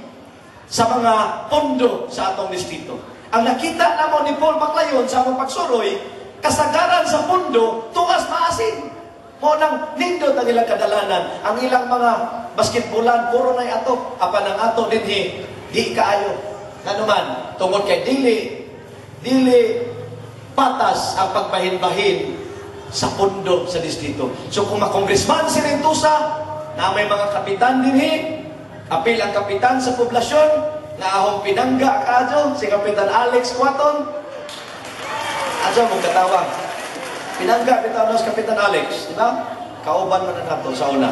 sa mga pondo sa atong distrito. Ang nakita namo ni Paul Baclayon sa among pagsuroy, kasagaran sa mundo, tuwas maasin. Mo nang nindot ang ilang kadalanan, ang ilang mga basketbolan, puro na ato, apan ang ato dinhi, di kaayo. Nanuman, tungod kay dili patas ang pagbahin-bahin sa pundo sa distrito. So kung makongresman si Rentusa, na may mga kapitan dinhi, apil ang kapitan sa poblasyon, na ahong pinangga kadyo, si Kapitan Alex Quaton, adyo mong katawag. Pinangga bitaw na si Kapitan Alex, di ba? Kauban man na nato sa una.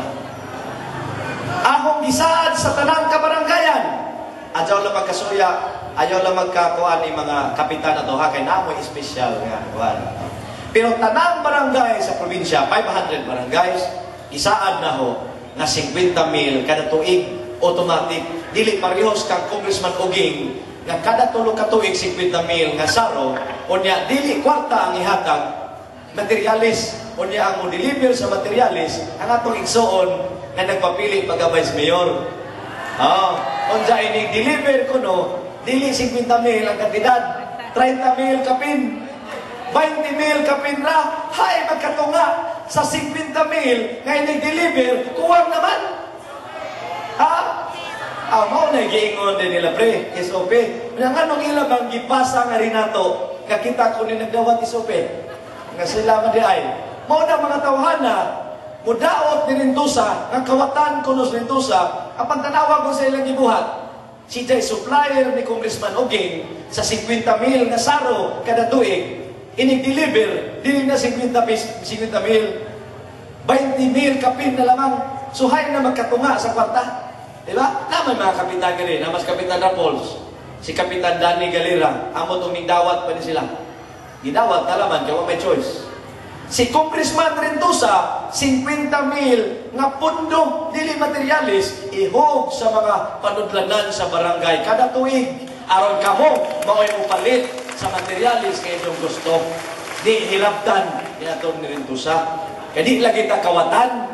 Ahong gisaad sa tanang kabaranggayan. Adyo lang magkasuya, ayaw lang magkakuan ni mga kapitan na to, ha, kay namoy espesyal nga kuan. Pero tanang barangay sa probinsya, 500 barangays, isaad na ho na 50,000 kada tuig, automatic. Dili parehos kang Congressman Uging nga kada tulo ka tuig 50,000 nga saro, unya dili kwarta ang ihatag, materialis, unya ang mo deliver sa materialis ang atong igsuon nga nagpapili pag-vice mayor. Unya ini deliver kuno dili 50,000 ang kantidad, 30,000 kapin, 20,000 kapin ra, hay magkatunga sa 50,000 nga ini-deliver, kuwang naman. Mao na giingon din nila pre, SOP. Nga nung ilang gipasa nga rin nato, nga kita ko ni nagdawat SOP. Nga sila man di ay. Mao na mga tawhana, mudaot ni Rentusa, nga kawatan ko nos Rentusa, apang tanawag ko sa ilang gibuhat. Si Jay supplier ni Congressman Uging sa 50,000 nga saro kada tuig, inig-deliver, dili na 50,000, 20,000 kapin na lamang. Suhay na magkatunga sa kwarta. Diba? Naman mga kapitan ka rin. Namas Kapitan Rapols, si Kapitan Danny Galera, amot umigdawat pa rin sila. Gidawat na laman, kaya may choice. Si Congressman Rentusa, 50,000 nga pundo, dili materialis, ihog sa mga panudlanan sa barangay kada tuig. Aron kamo, mao'y upalit sa materialis kaya itong gusto. Di hilaptan, inatong ni Rentusa. Kaya di lagi ta kawatan,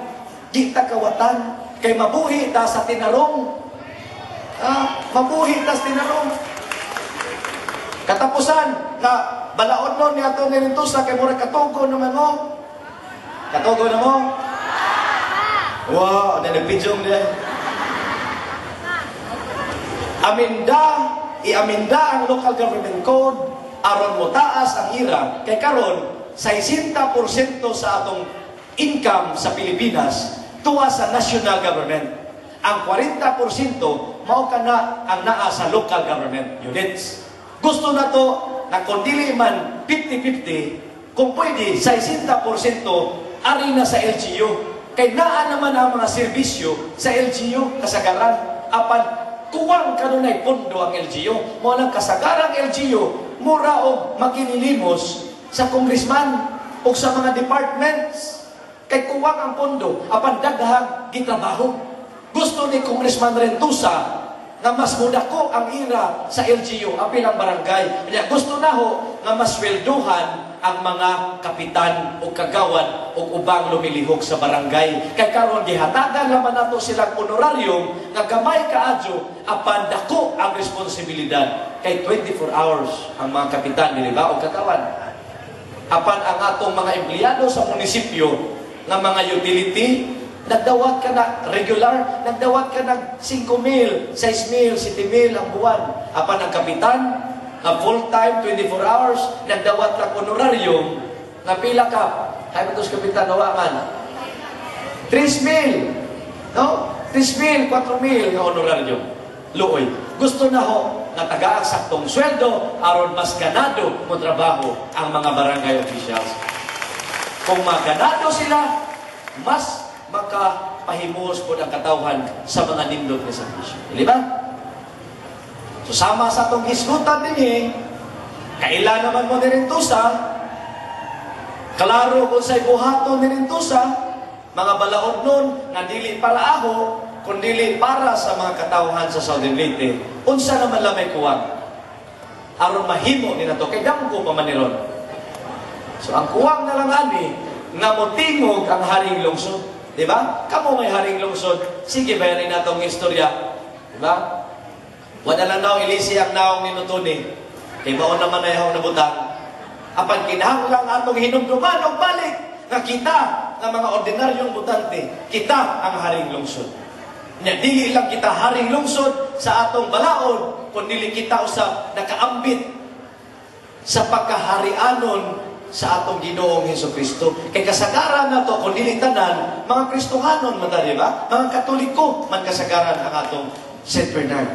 di ta kawatan. Kay mabuhi ta sa tinarong. Mabuhi ta sa tinarong. Katapusan, na balaod nun ni ato ni Rentusa, kay mura katugo naman mo. Katugo na mo? Wow, nagpidyong niya. Iaminda ang local government code, aron mo taas ang ira. Kay karon, 60% sa atong income sa Pilipinas, tuwa sa national government. Ang 40% mao kana ang naa sa local government units. Gusto na to na kung dili man 50-50, kung pwede 60% ari na sa LGU. Kay naa naman ang mga serbisyo sa LGU kasagaran. Apan kuwang kanunay pondo ang LGU. Mo nang kasagarang LGU mura og maginilimus sa congressman o sa mga departments. Kay kuwang ang pondo, apan daghang gitrabaho. Gusto ni Congressman Rentusa na mas mudako ang ira sa LGU, apil ang barangay. Kaya gusto na ho na mas welduhan ang mga kapitan o kagawad o ubang lumilihok sa barangay. Kay karon gihatagan naman nato silang honorarium nga gamay kaadyo, apan dako ang responsibilidad. Kay 24 hours ang mga kapitan nila ba o kagawad. Apan ang atong mga empleyado sa munisipyo ng mga utility, nagdawat ka na regular, nagdawat ka ng 5,000, 6,000, 7,000 ang buwan. Apan ang kapitan, na full-time, 24 hours, nagdawat lang honorarium, na pila ka, kaya ba ito kapitan nawakan? 3,000, no? 3,000, 4,000 ang honorarium. Luoy. Gusto na ho, na tagaang saktong sweldo, aron mas ganado mo trabaho ang mga barangay officials. Kung maganado sila, mas makapahimos po ang katawhan sa mga nindot na servisyo. Di ba? So, sama sa itong isgutan din kailan naman mo ni Rentusa, klaro kung sa'y buhato ni Rentusa, mga balaod nun, na dili para aho, kundi para sa mga katawhan sa Southern Leyte, unsa naman lamay kuwang. Aron mahimo ni nato, kay damgo pa man ni ron. So, ang kuwang na lang ani, nga motingog ang haring lungsod. Diba? Kamo may haring lungsod, sige bayanin natong istorya. Diba? Wala lang daw ilisi ang naong ni Nutuni. Kay mao naman na yung nabutang. Apan kinahanglan atong hinumduman og balik nga kita nga mga ordinaryong butante, kita ang haring lungsod. Nya dili lang kita haring lungsod sa atong balaod, kundi kita usab nakaambit sa pagkaharianon sa atong Ginoong Hesukristo. Kay kasagaran nato kun dili tanan mga Kristohanon man di ba? Mga Katoliko man kasagaran ang atong St. Bernard.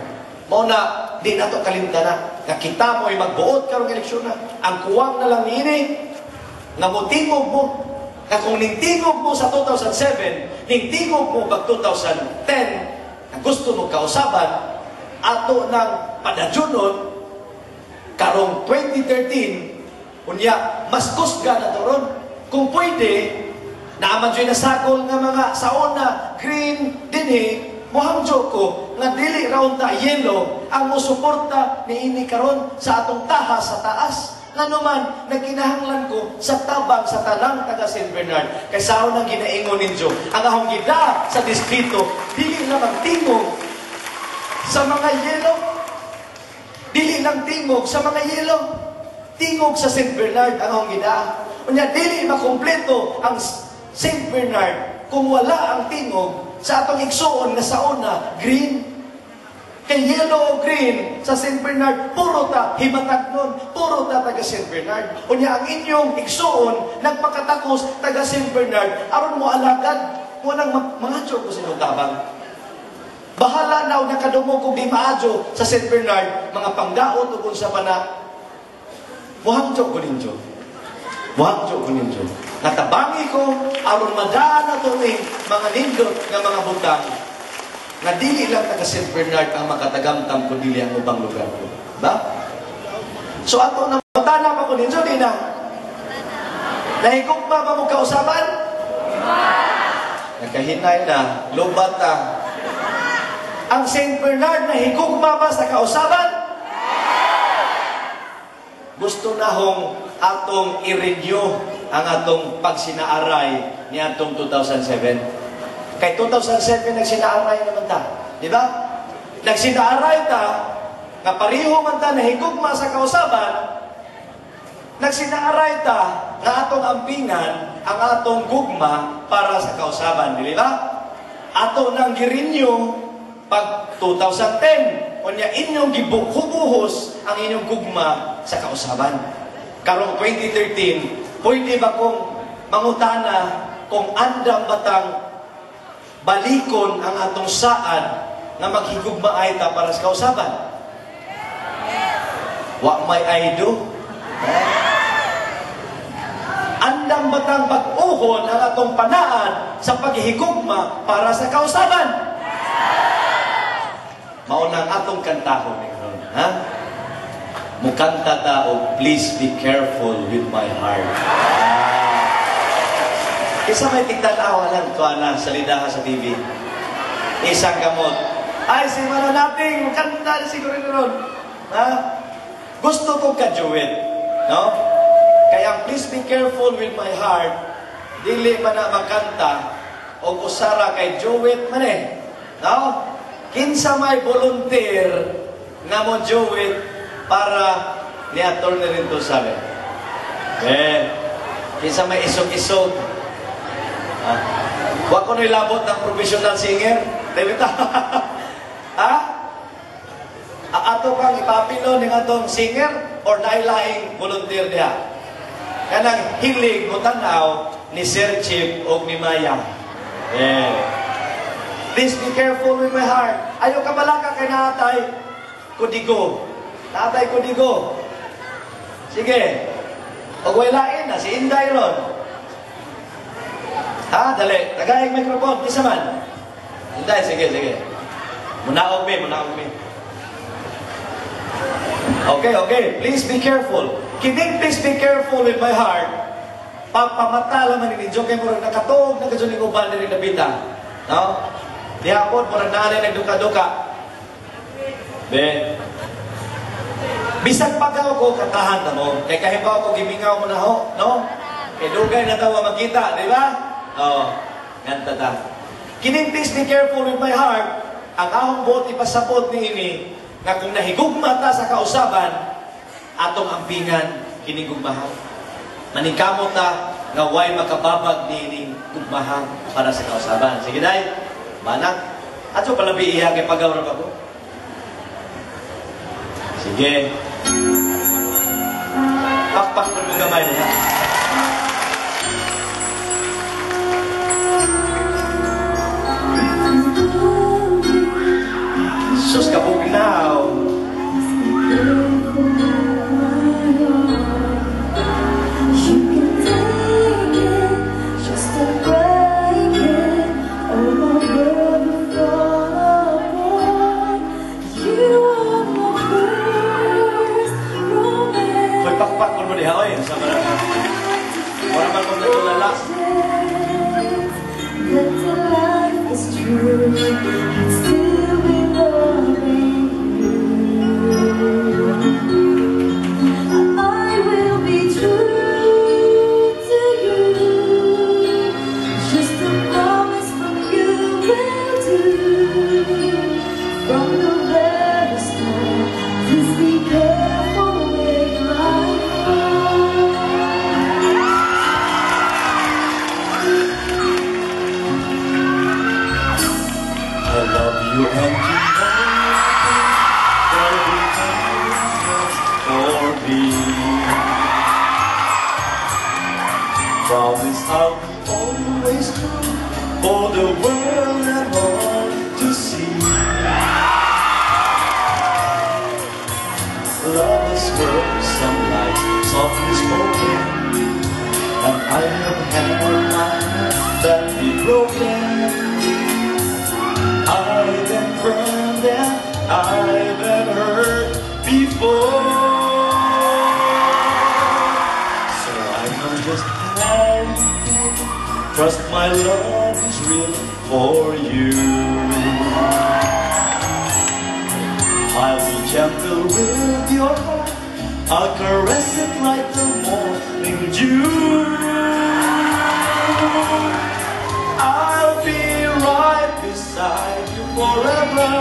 Mao na di nato kalimtanan nga kita mo'y magbuot karong eleksyon na. Ang kuwang na lang niini nga motingog mo nga kung ningtingog mo sa 2007, ningtingog mo pag 2010 na gusto mo kausaban ato ng padadyonon karong 2013 unya mas kusga na toron kung pwede naaman dyan nasakol nga mga saona green dinhi muhamjo ko nga dili raon ta yellow ang musuporta ni ini karon sa atong taha sa taas nga naman nagkinahanglan ko sa tabang sa tanang taga St. Bernard kay sao nang ginaingon ninyo ang ahong gida sa distrito dili lang magtingog sa mga yellow dili lang tingog sa mga yellow tingog sa St. Bernard ang ahong gida unya dili makumpleto ang St. Bernard kung wala ang tingog sa atong igsuon nga sauna, green. Kay yellow o green sa St. Bernard, puro ta himatag nun, puro ta taga St. Bernard. Unya ang inyong igsuon, nagpakatakos taga St. Bernard, aron mo alagad, walang mga ko sa inyong tabang. Bahala na o nakadumog kung di maadyo sa St. Bernard, mga pangdaot o kung sa pana. Muhamjo ko ninyo. Muhamjo ko ninyo. Natabangi ko, aron madaan na ito mga nindot nga mga butang na dili lang taga St. Bernard ang makatagamtam kung dili ang ubang lugar ko. Ba? So ato na matana pa ko ninyo, di na? Nahigugma ba mo kausaban? Nakahinay na, lubat na. Ang St. Bernard nahigugma ba sa kausaban? Gusto na hong atong i-renew ang atong pagsinaaray ni atong 2007. Kay 2007 nagsinaaray naman ta. Di ba? Nagsinaaray ta, nga pareho man ta nahigugma sa kausaban, nagsinaaray ta nga atong ampingan ang atong gugma para sa kausaban. Di ba? Ato nang girenew pag 2010. Unya inyong gibuhos ang inyong gugma sa kausaban. Karong 2013, pwede ba kung mangutana kung andam batang balikon ang atong saad na maghigugma ay ta para sa kausaban? Wa may aydo? Andam batang pag-uhon ang atong panaan sa paghigugma para sa kausaban? Maunang atong kantahon ni karon, ha? Mukanta ta og please be careful with my heart. Isa may tigtanawa lang ko na sa lidaha sa TV. Isang gamot. Ay, si Mananating, mukanta na siguro ron. Ha? Gusto ko ka-duet. No? Kaya please be careful with my heart. Dili man na makanta o usara kay duet man eh. No? Kinsa may volunteer nga mo duet para ni ator na rin to sabi. Kinsa may isog-isog. Wa ko nilabot ng professional singer. Dito. Ha? Ato kang ipapilo ng atong singer or nailaing volunteer niya. Kanang hilig mo tanaw ni Sir Chief o ni Maya. Please be careful with my heart. Ayaw ka malaka kay natay kudigo. Natay kudigo. Sige. Pag walain na, si Inday ron. Ha? Dali. Tagay ang microphone. Kisa man. Inday, sige. Munaog me. Okay. Please be careful. Kining please be careful with my heart. Pagpamata laman ni Diyo kay murag nakatuog na kadyo ni uban ni Nabita. No? Di hapon, murag naanay nagduka-duka. Bisag pagaw ko, katahan na mo. Kaya kahibaw ko, gimingaw mo na ho. No? Kaya dugay na tawa makita. Di ba? Ganta ta. Kining please be careful with my heart. Ang ahong buot ipasapot ni ini, na kung nahigugma ta sa kausaban, atong ampingan kining gugmahan. Maningkamot ta nga way makababag nining gugmahan para sa kausaban. Sige day, banak. Ato palabi iya kay pagawra ba ko? Sige. Pakpak na mo gamay niya. Sus kabugnaw. Pakpak mo diha oy sa barangay. Ora man mo natulala. That the life is true, I'd still be loving you. I will be true to you. Just a promise from you will do. From the very start, please be careful with my heart. I love you and you know every time for me. Promise I'll be always true for the world and all to see. Love is worth some light, softly spoken, and I have had my heart that be broken. I've been burned and I've been hurt before. So I know just how you trust my love is real for you. I'll be gentle with your heart, I'll caress it like the morning dew. I'll be right beside you forever.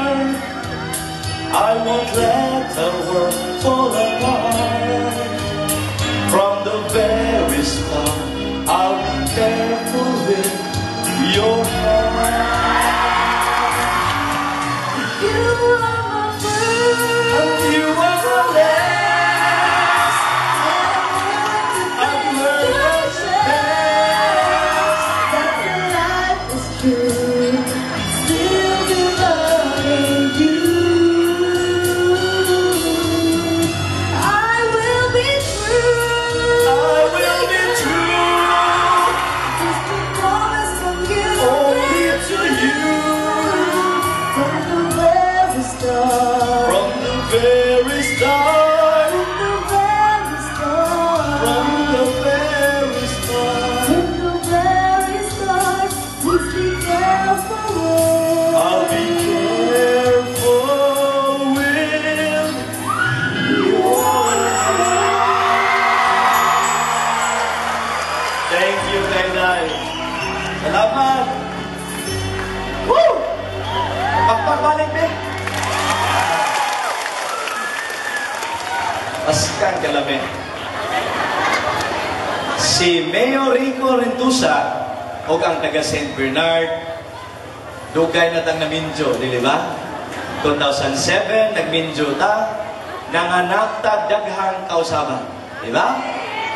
I won't let the world fall apart. From the very start, I'll be careful with your heart. You are my first, And you are the last. I've learned what's best. that the life is true, I'd still be loving you. I will be true. I will be true. Just a promise from you. Only to you. From the very start. From the very start. From the very start. From the very start. From the very start. Please be careful. I'll be careful with your heart. Thank you, Kainay. Salamat. Woo! Pagpabalik, Bek. Paskan kalami. Si Mayor Rico Rentusa o ang taga St. Bernard, dugay na tang naminjo, di ba? 2007, nagminjo ta, nanganak ta daghang kausaban. Di ba?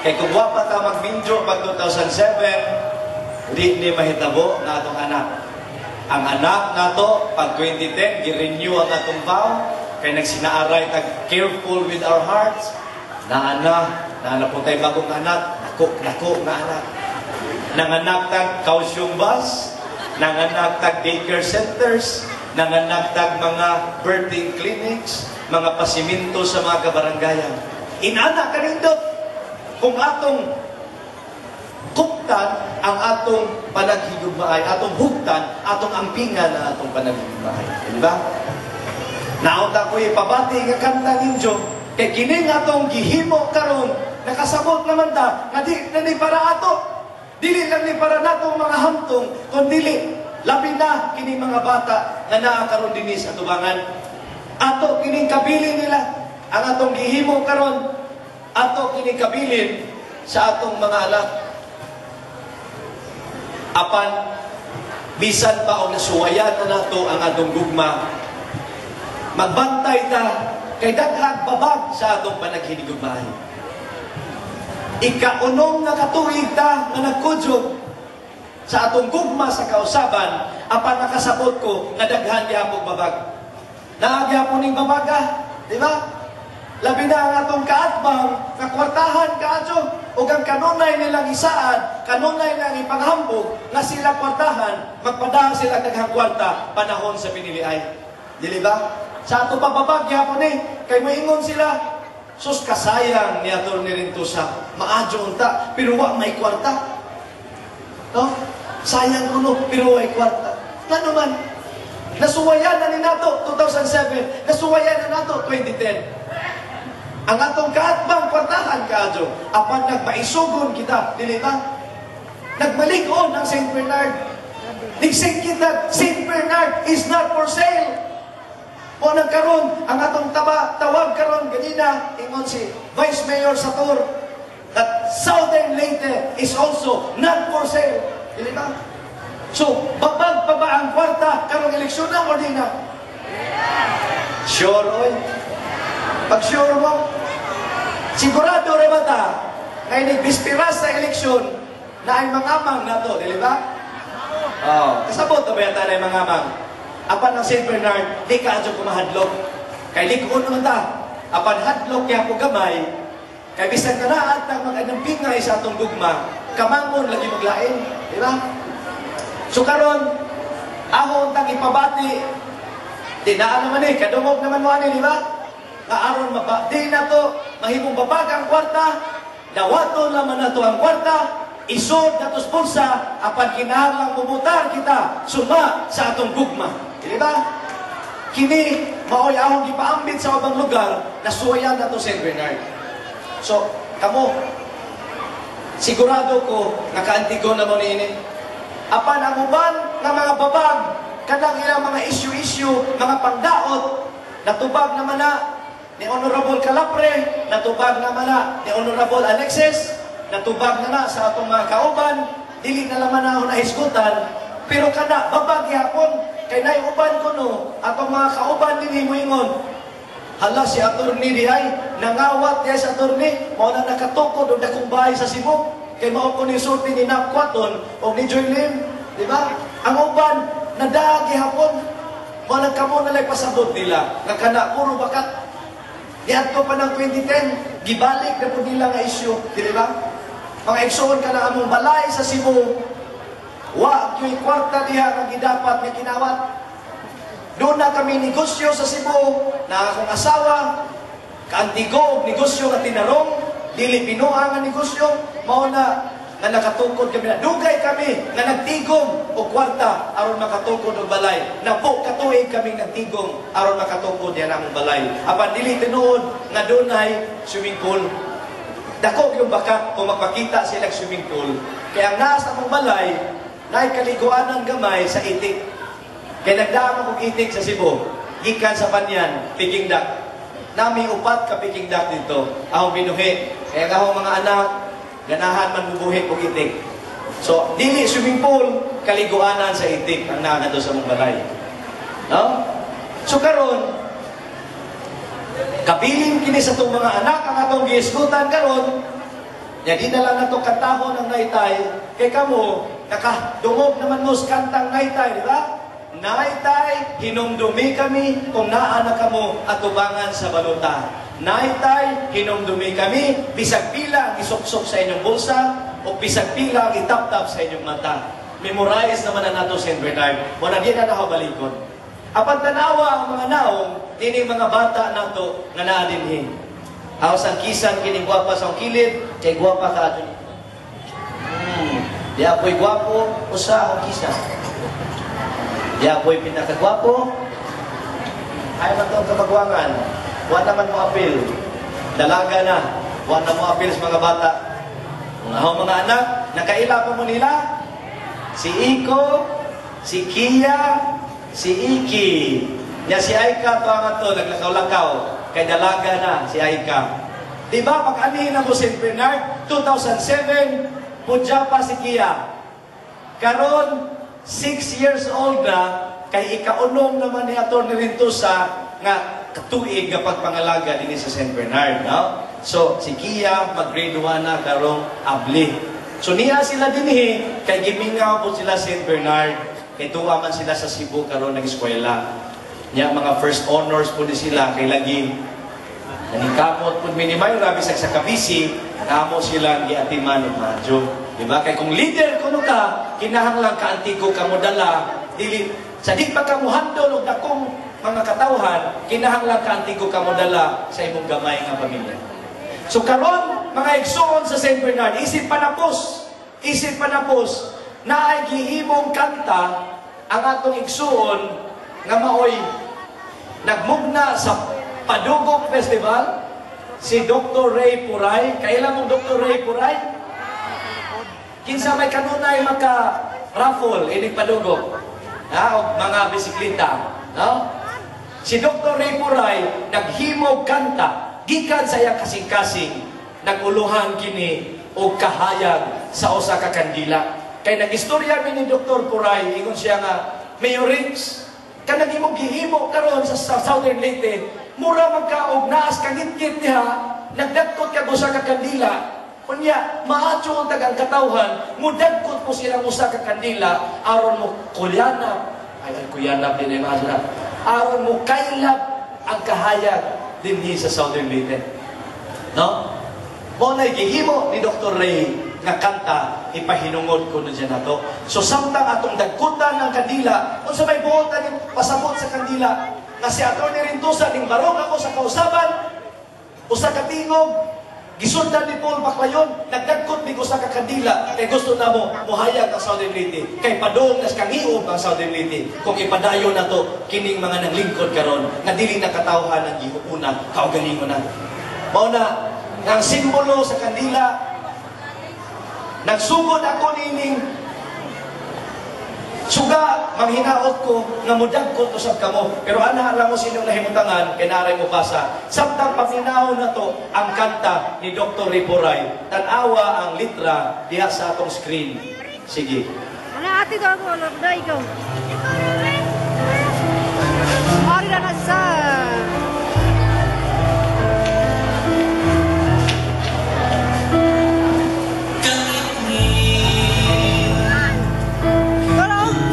Kaya kung wapa ta magminjo pag 2007, di ni mahitabo na atong anak. Ang anak nato, pag 2010, girenew ang atong vow, kaya nagsinaaray tag careful with our hearts, na po tayo bagong anak, nako na anak. Nanganak tag calcium bus, nanganak tag daycare centers, nanganak tag mga birthing clinics, mga pasiminto sa mga kabarangayan. Inana kanindot, kung atong kuptan ang atong panaghigugmaay, atong hugtan, atong ampingan na atong panaghigugmaay. Di ba? Naunta ko ipabati nga kanta ninyo, kay kini nga atong gihimo karon nakasabot naman ta, nga di na ni para ato. Dili lang ni para natong mga hamtong, kundi labi na kini mga bata nga naa karon dinhi sa atubangan. Ato kining kabili nila ang atong gihimo karon ato kinikabilin sa atong mga anak. Apan, bisan pa o nasuwayan na nato ang atong gugma, magbantay ta kay daghang babag sa atong panaghinigugmahay. Ika-unong nga katuig ta nga nagkudyog sa atong gugma sa kausaban, apan nakasabot ko nga daghan gyapon babag. Naagyapon ning babaga, di ba? Labi na ang atong kaatbang, nga kwartahan kaadyo, ug ang kanunay nilang isaan, kanunay nilang ipanghambog, nga sila kwartahan, magpadahan sila daghang kwarta, panahon sa piniliay. Dili ba? Sa ato babag gyapon kay moingon sila, sus kasayang ni Atty. Rintusa, maadyo unta, pero wa may kwarta. No? Sayang kuno, pero wa may kwarta. Ano man? Nasuwayan na ni nato 2007, nasuwayan na nato 2010. Ang atong kaatbang kwartahan kaadyo, apan nagpaisugon kita, dili ba? Nagmalig-on ang St. Bernard. Digsing kita, St. Bernard is not for sale. O nagkaroon, ang atong tawag karon ganina, ingon si Vice Mayor Satur, that Southern Leyte is also not for sale. Dili ba? So, babag pa ba ang kwarta karong eleksyon na o di na? Sure, oy. Pag sure mo, sigurado rin ba ta, ngayon nagbispiras sa eleksyon na ay mangamang na to, di ba? Kasabot na ba yata na yung mangamang? Apan ng St. Bernard, di ka adyo kumahadlok. Kay likon naman ta. Apan hadlok kaya po gamay, kay bisag na naat ang mga nampingay sa atong gugma, kamangon lagi maglain. Di ba? So karon, ahon tang ipabati, dinaan naman kadungog naman mo di ba? Kaaron di na to, mahimong babagang kwarta, dawaton naman na to ang kwarta, isod na to spulsa, apan kinahanglang bumutar kita, suma sa atong gugma. Di ba? Kini, maoy ahong ipaambit sa ubang lugar, nasuwayan na to St. Bernard. So, kamo, sigurado ko, nakaantigo na mo ni apan ang uban ng mga babag, kanang ilang mga issue-issue, mga pangdaot, natubag naman na ni Honorable Calapre, natubag naman na ni Honorable Alexis, natubag na sa atong mga kauban, dili na laman na nahisgutan, pero kana, babag yapon, kay naiuban ko no, atong mga kauban din himuingon, hala si attorney dihay, nangawat dihay sa attorney, mao na nakatukod o dakong bahay sa Cebu, kay mao ko ni sulti ni Napquaton o ni Joylyn, di ba? Ang uban, nadagi hapon, mao nagkamo na lang pasabot nila, nga kana, puro bakat. Diyan ko pa ng 2010, gibalik na po nila nga issue, di ba? Mga eksoon ka na among balay sa Cebu, wa kyo'y kwarta diha nga gidapat nga kinawat. Doon na kami negosyo sa Cebu, na akong asawa, kaantigo, negosyo nga tinarong, dili pinuha nga negosyo, mao na nakatukod kami na. Dugay kami nga nagtigom o kwarta aron makatukod og balay. Napo katuig kami nagtigom aron makatukod yan among balay. Apan dili tinuod nga dunay swimming pool. Dako yung bakat kung magpakita sila swimming pool. Kaya ang naas among balay, naay kaliguanan gamay sa itik. Kaya nagdaan akong itik sa Cebu, gikan sa Panyan, Peking Duck. Nami upat ka Peking Duck dito, akong binuhi. Kaya akong mga anak, ganahan man bubuhi og itik. So, dili swimming pool, kaliguanan sa itik ang naana sa mong balay. No? So karon, kabilin kini sa itong mga anak ang atong giisgutan karon, ya di na lang nato kantahon ng naitay, kay kamo, nakadungog naman mo sa kantang naitay, di ba? Naitay, hinumdumi kami kung naa na kamo atubangan sa baluta. Naitay, hinumdumi kami, bisag pila ang isuksok sa inyong bulsa, o bisag pila ang itap-tap sa inyong mata. Memorize naman na nato St. Bernard, wala di na nakabalikod. Apan tanawa ang mga naong, tining mga bata nato nga naadinhin. Aos ang kisan, kining gwapa sa kilid, kay gwapa ka ato. Di apoy gwapo, usa akong kisan. Di apoy pinakagwapo, ay man itong kamagwangan. Huwag naman mo apil. Dalaga na. Huwag na mo apil sa mga bata. Ang mga anak, nakaila pa mo nila. Si Iko, si Kia, si Iki. Nya si Aika, ito ang ito, naglakaw-lakaw. Kay dalaga na si Aika. Di ba, pag-anihin ako St. Bernard, 2007, pudya pa si Kia. Karon, 6 years old na, kay ikaunom naman ni Atty. Rintusa nga katuig nga pagpangalaga din sa St. Bernard. No? So, si Kia, mag-grade 1 na, karong abli. So, niya sila dinhi, kay gimingaw po sila St. Bernard, kay tuwa man sila sa Cebu, karon ng eskwela. Niya, mga first honors po din sila, kay lagi nanikamot po minimay, rabi sa kabisi, namo silang giatiman ng madyo. Diba? Kaya kung leader kuno ka, kinahanglang ka antigo ka mo dala, dili, sa di pa ka mo handol o dakong mga katawhan, kinahanglang ka antigo ka mo dala sa imong gamay nga pamilya. So karon mga igsoon sa St. Bernard, isip panapos, na ay gihimong kanta ang atong igsoon nga maoy nagmugna sa Padugong Festival, si Dr. Ray Puray. Kailan mong Dr. Ray Puray? Kinsa may kanunay maka-raffle, inig Padugong. O mga bisikleta. No? Si Dr. Ray Puray, naghimog kanta, gikan sa iyang kasing-kasing, naguluhan kini o kahayag sa usa ka kandila. Kay nag-istorya ni Dr. Puray, ingon siya nga, Mayor Riggs, kanang imong gihimo karon sa Southern Leyte, mura magkaog naas kangit-kit niya, nagdagkot ka usa ka kandila. Kunya, maatso ang tagang katawhan, mudagkot po silang usa ka kandila, aron mo kulyanap, kuyanap din yung mga aron mo kailap ang kahayag dinhi sa Southern Leyte. No? Mo na gihimo ni Dr. Ray nga kanta, ipahinungod ko na dyan na to. So, samtang atong dagkutan ng kandila, kung sa may buhotan yung pasabot sa kandila, na si Atty. Rintusa, ning barong ako sa kausaban, usa ka tingog, gisundan ni Paul Baclayon, nagdagkot ni usa ka kandila, kay gusto na mo, muhayag ang Southern Leyte, kay padong nas kangiog ang Southern Leyte, kung ipadayo na to, kining mga nanglingkod karon, na dili nakatawhan ng gihuuna, kaugalingon na. Mao na, ang simbolo sa kandila, nagsugod ako nining suga, manghinaot ko, nga mudagkot usab kamo. Pero ana alam mo sinyong nahimutangan, kinaray mo basa. Samtang paminaw na to, ang kanta ni Dr. Riporay, tanawa ang litra diha sa atong screen. Sige. Ano ati ko ako, na ikaw. Mari na nasa.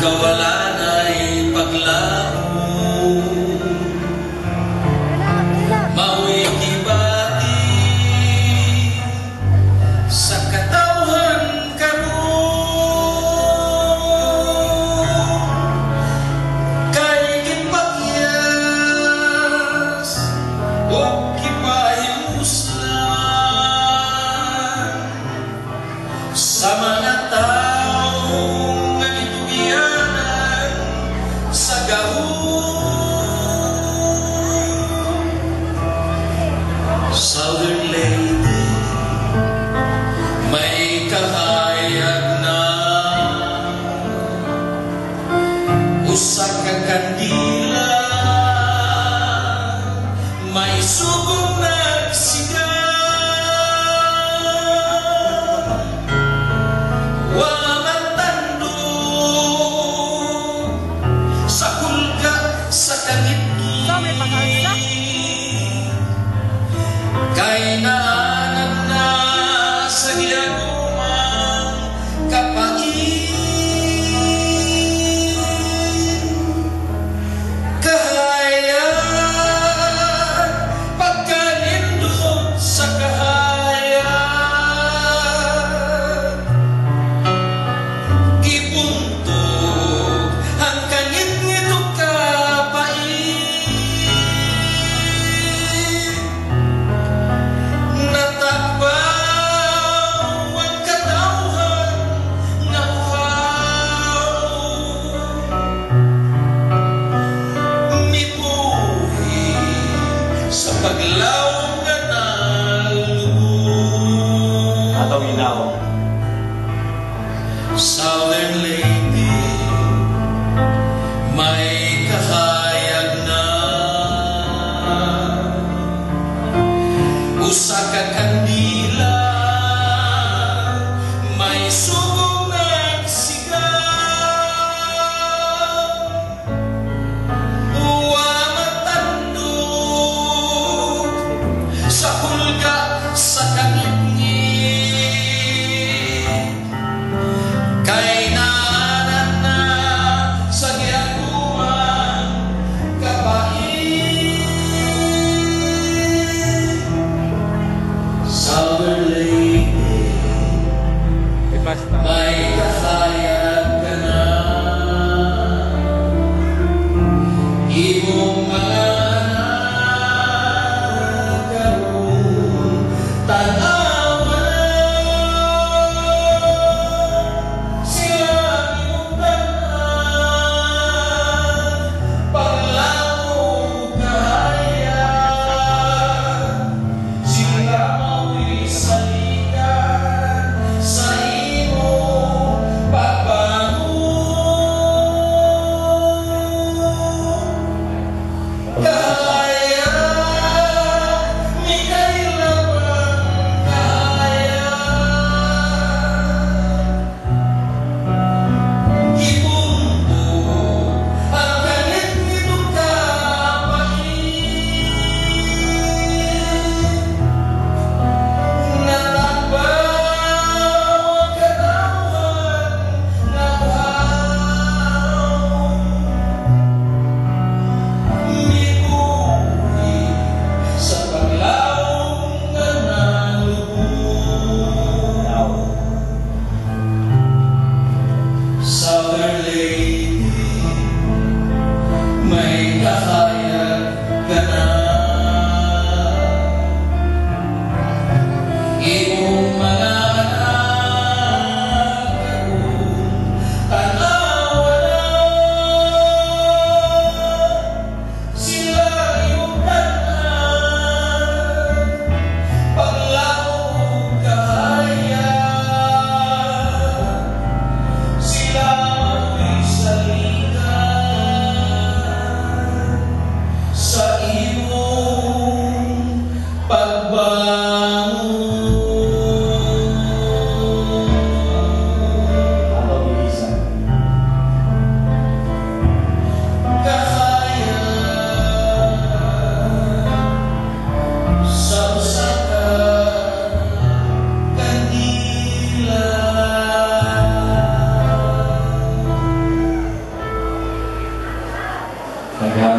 Kawalan ay paglaho, mao'y kibati sa katawhan karon, kay gipakyas o kipahimuslan sa mga tao Southern Leyte, may kahayag na usa ka kandila, may subong nagsiga, wa matando sa kulga sa kangit-ngit. Kay naanan na sa giyagumang kapain,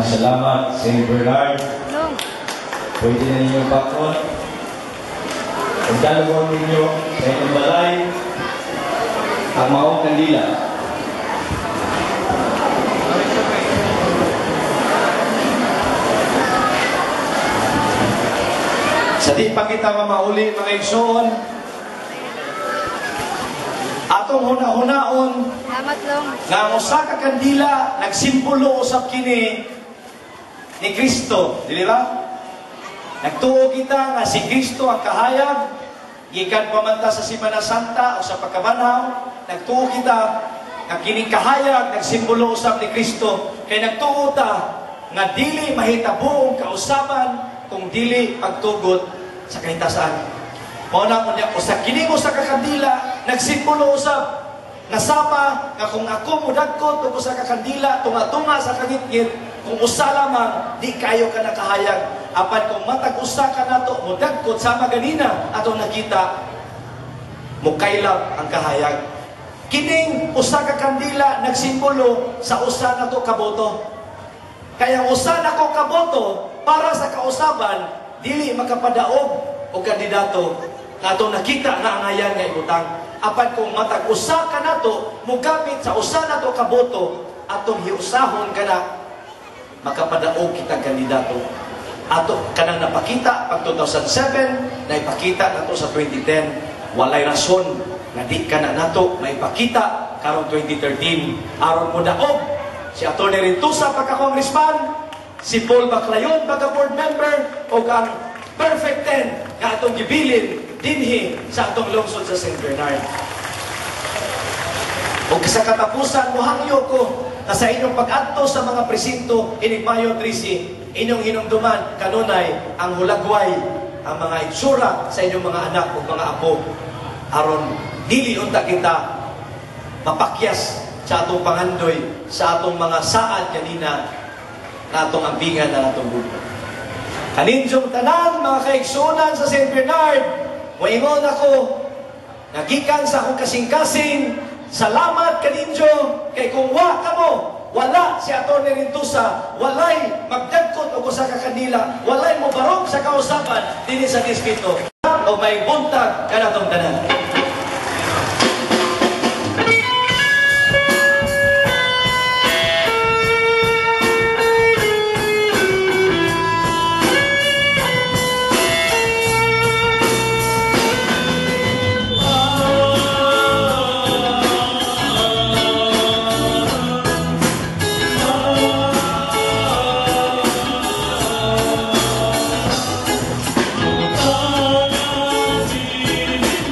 Salamat, St. Bernard. Long. Pwede na ninyong bakon. Ang dalawang ninyo sa inyong balay, ang maong kandila. Sa di pa kita mamauli, mga igsoon, atong huna-hunaon, Salamat, Long. nga ang usa ka kandila nagsimbolo usab kini ni Kristo, di ba? Nagtuo kita nga si Kristo ang kahayag gikan pamanta sa Semana Santa o sa pagkabanhaw. Nagtuo kita nga kini kahayag nagsimbolo usab ni Kristo kay nagtuo ta nga dili mahitabo ang kausaban kung dili pagtugot sa kahitasan. Mao na mo niya usa kini usa ka kandila nagsimbolo usab nasama nga kung ako mudagkot og usa ka kandila tunga-tunga sa kagitgit kung usa lamang di kayo ka nakahayag apan kung matag usa ka nato mudagkot sama ganina atong nakita mukaylap ang kahayag. Kining usa ka kandila nagsimbolo sa usa nato ka boto. Kaya usa nako ka boto para sa kausaban dili makapadaog og kandidato nga atong nakita nga angayan nga ibutang. Apan kung matag usa ka nato mugamit sa usa nato ka boto atong hiusahon kana makapadaog kitang kandidato. Ato kanang napakita pag 2007 na ipakita nato sa 2010 walay rason nga di kana nato maipakita karong 2013 aron mo daog si Atty. Rintusa pagka-congressman, si Paul Baclayon pagka-board member o ang perfect 10 nga atong gibilin dinhi sa atong lungsod sa St. Bernard. O sa katapusan, muhangyo ko na sa inyong pag-adto sa mga presinto ining Mayo 13, inyong hinumduman kanunay ang hulagway, ang mga itsura sa inyong mga anak o mga apo. Aron, dili unta kita mapakyas sa atong pangandoy, sa atong mga saad kanina na atong ambingan na atong buko. Kaninjong tanan, mga kaigsunan sa St. Bernard, moingon ako, nagikan sa akong kasing-kasing, salamat kaninjo, kay kung wa ka mo, wala si Atty. Rintusa, walay magdagkot o sa kakandila, walay mo barog sa kausapan, dini sa distrito, o may buntag kanatong tanan.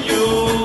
You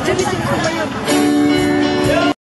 Jimmy, sino ba yun?